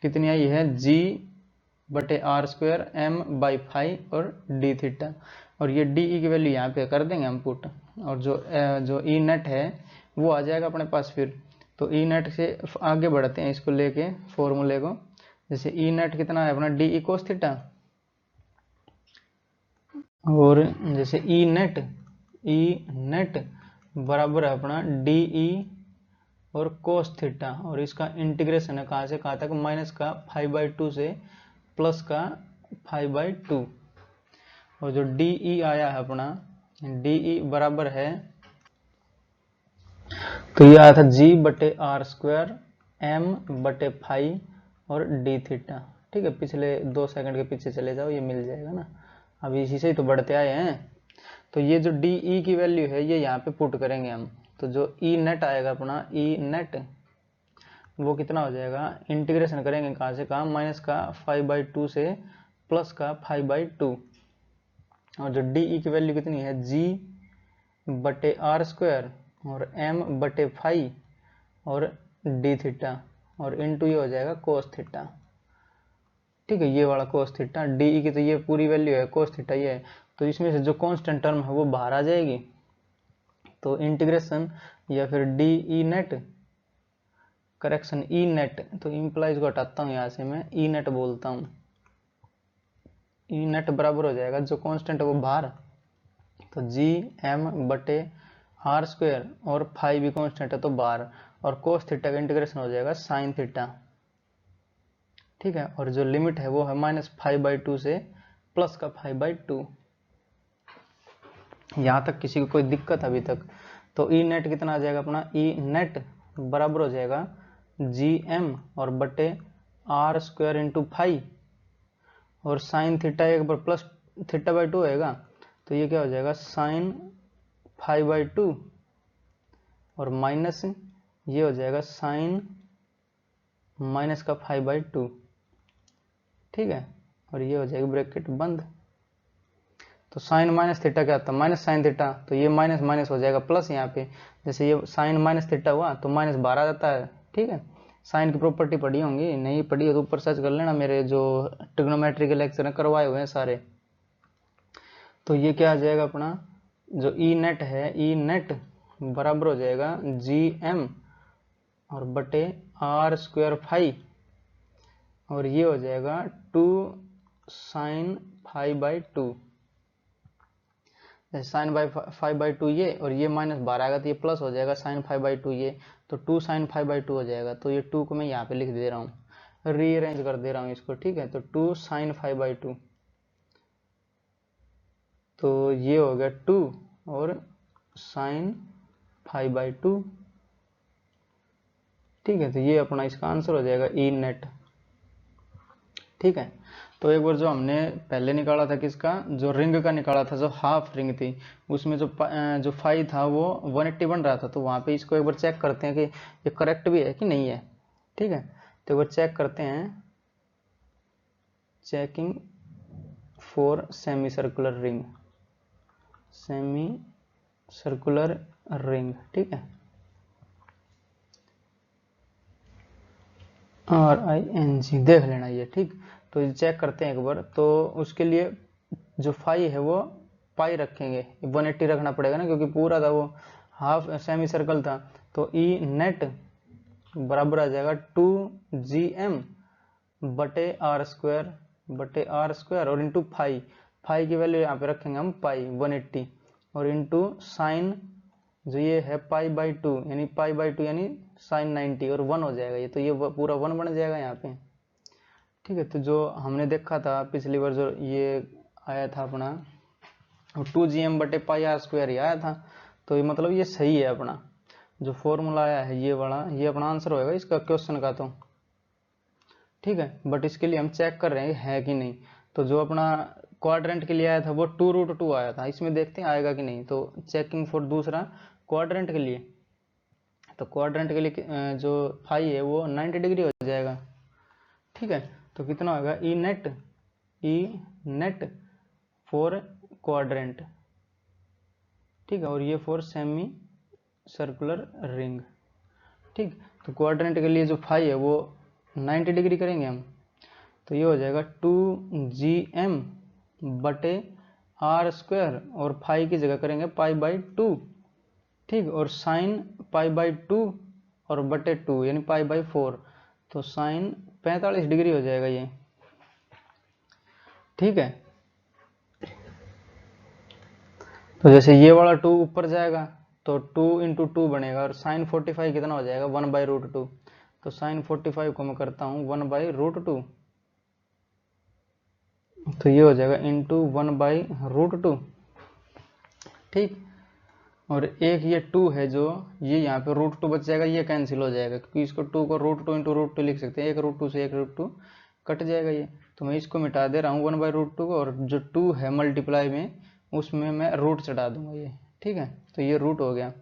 कितनी आई है g/r² m/5 और d थीटा, और ये de की वैल्यू यहाँ पे कर देंगे हम पुट, और जो e नेट है वो आ जाएगा अपने पास फिर। तो e नेट से आगे बढ़ते हैं इसको लेके फॉर्मूले को, जैसे e नेट कितना है अपना de cos थीटा, और जैसे e नेट बराबर है अपना de और cos थीटा, और इसका इंटीग्रेशन है कहाँ से कहाँ तक, माइनस का 5/2 से प्लस का 5/2, और जो de आया है अपना de बराबर है, तो ये आया था g/r² m/5 और d थीटा, ठीक है। पिछले 2 सेकंड के पीछे चले जाओ, ये मिल जाएगा ना, अभी इसी से ही तो बढ़ते आए हैं। तो ये जो de की वैल्यू है ये यहाँ पे पुट करेंगे हम, तो जो e नेट आएगा अपना e नेट वो कितना हो जाएगा, इंटीग्रेशन करेंगे कहाँ से कहाँ, माइनस का 5/2 से प्लस का 5/2, और जो de की वैल्यू कितनी है g/r² और m/5 और d थीटा, और इंटू ये हो जाएगा cos थीटा, ठीक है, ये वाला कोस थीटा, डी की तो ये पूरी वैल्यू है, कोस थीटा ये है, तो इसमें से जो कांस्टेंट टर्म है वो बाहर आ जाएगी। तो इंटीग्रेशन या फिर D E net, correction E net, तो इम्प्लाइज को हटाता हूँ यहाँ से, मैं ई नेट बोलता हूँ। ई नेट बराबर हो जाएगा जो कांस्टेंट है वो बाहर, तो जी एम बटे आर स्क्वायर, और फाइव भी कांस्टेंट है तो बाहर, और कोस थीटा का इंटीग्रेशन हो जाएगा साइन थीटा। ठीक है, और जो लिमिट है वो है -5/2 से +5/2। यहाँ तक किसी को कोई दिक्कत अभी तक? तो ई नेट कितना आ जाएगा अपना, ई नेट बराबर हो जाएगा जी एम और बटे आर स्क्वायर इंटू फाइव, और साइन थीटा एक बार प्लस θ/2 होएगा, तो ये क्या हो जाएगा साइन 5/2, और माइनस ये हो जाएगा साइन माइनस का 5/2। ठीक है, और ये हो जाएगी ब्रैकेट बंद। तो साइन माइनस थीटा क्या आता है, माइनस साइन थीटा, तो ये माइनस माइनस हो जाएगा प्लस। यहाँ पे जैसे ये साइन माइनस थीटा हुआ तो माइनस बाहर आ जाता है। ठीक है, साइन की प्रॉपर्टी पढ़ी होंगी, नहीं पढ़ी हो तो ऊपर सर्च कर लेना, मेरे जो ट्रिग्नोमेट्री के लेक्चर हैं करवाए हुए हैं सारे। तो ये क्या आ जाएगा अपना, जो ई नेट है, ई नेट बराबर हो जाएगा जी एम और बटे आर स्क्वायर फाइव, और ये हो जाएगा 2 साइन 5/2। साइन 5/2 ये, और ये माइनस बाहर आएगा तो ये प्लस हो जाएगा साइन 5/2 ये, तो 2 साइन 5/2 हो जाएगा। तो ये 2 को मैं यहाँ पे लिख दे रहा हूँ, रीअरेंज कर दे रहा हूँ इसको। ठीक है, तो 2 साइन 5/2, तो ये हो गया 2 और साइन 5/2। ठीक है, तो ये अपना इसका आंसर हो जाएगा ई नेट। ठीक है, तो एक बार जो हमने पहले निकाला था किसका, जो रिंग का निकाला था, जो हाफ रिंग थी, उसमें जो फाई था वो 180 बन रहा था, तो वहाँ पे इसको एक बार चेक करते हैं कि ये करेक्ट भी है कि नहीं है। ठीक है, तो एक बार चेक करते हैं, checking for semi circular ring, semi circular ring. ठीक है, RING देख लेना ये। ठीक, तो चेक करते हैं एक बार। तो उसके लिए जो फाई है वो पाई रखेंगे, 180 रखना पड़ेगा ना, क्योंकि पूरा था वो हाफ सेमी सर्कल था। तो ई नेट बराबर आ जाएगा 2GM बटे आर स्क्वायर और इंटू फाई की वैल्यू यहाँ पे रखेंगे हम पाई 180, और इंटू साइन जो ये है π/2 यानी π/2 यानी साइन 90, और 1 हो जाएगा ये, तो ये पूरा 1 बन जाएगा यहाँ पे। ठीक है, तो जो हमने देखा था पिछली बार, जो ये आया था अपना 2GM बटे πr² ही आया था, तो ये मतलब ये सही है अपना जो फॉर्मूला आया है ये वाला, ये अपना आंसर होएगा इसका क्वेश्चन का। तो ठीक है, बट इसके लिए हम चेक कर रहे हैं कि नहीं। तो जो अपना क्वाड्रेंट के लिए आया था वो 2√2 आया था, इसमें देखते हैं आएगा कि नहीं। तो चेकिंग फॉर दूसरा क्वाड्रेंट के लिए, तो क्वाड्रेंट के लिए जो फाई है वो 90 डिग्री हो जाएगा। ठीक है, तो कितना होगा ई नेट फॉर क्वाड्रेंट। ठीक है, और ये फॉर सेमी सर्कुलर रिंग। ठीक, तो क्वाड्रेंट के लिए जो फाई है वो 90 डिग्री करेंगे हम, तो ये हो जाएगा 2GM बटे आर स्क्वायर, और फाई की जगह करेंगे π/2। ठीक, और साइन π/2 और बटे 2 यानी π/4, तो साइन 45 डिग्री हो जाएगा ये। ठीक है, तो जैसे ये वाला 2 ऊपर जाएगा तो 2 × 2 बनेगा, और साइन 45 कितना हो जाएगा 1/√2। तो साइन 45 को मैं करता हूँ 1/√2, तो ये हो जाएगा इंटू 1/√2। ठीक, और एक ये 2 है जो ये यहाँ पे √2 बच जाएगा, ये कैंसिल हो जाएगा, क्योंकि इसको 2 को √2 × √2 लिख सकते हैं, एक √2 से एक √2 कट जाएगा ये। तो मैं इसको मिटा दे रहा हूँ 1/√2 को, और जो 2 है मल्टीप्लाई में उसमें मैं रूट चढ़ा दूंगा ये। ठीक है, तो ये रूट हो गया,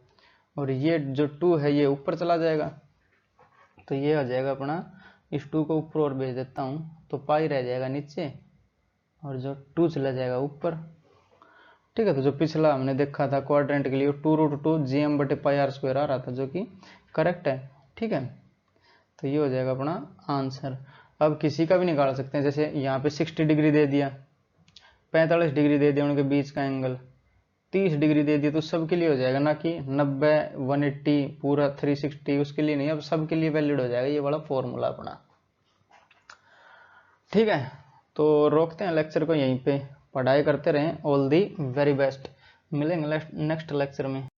और ये जो 2 है ये ऊपर चला जाएगा, तो ये आ जाएगा अपना, इस 2 को ऊपर और भेज देता हूँ तो पाई रह जाएगा नीचे, और जो 2 चला जाएगा ऊपर। ठीक है, तो जो पिछला हमने देखा था क्वाड्रेंट के लिए 2√2GM बटे πr² आ रहा था, जो कि करेक्ट है। ठीक है, तो ये हो जाएगा अपना आंसर। अब किसी का भी निकाल सकते हैं, जैसे यहाँ पे 60 डिग्री दे दिया, 45 डिग्री दे दिया, उनके बीच का एंगल 30 डिग्री दे दिया, तो सबके लिए हो जाएगा, ना कि 90 180 पूरा 360 उसके लिए नहीं, अब सबके लिए वैलिड हो जाएगा ये वाला फॉर्मूला अपना। ठीक है, तो रोकते हैं लेक्चर को यहीं पे, पढ़ाई करते रहें। ऑल दी वेरी बेस्ट, मिलेंगे नेक्स्ट लेक्चर में।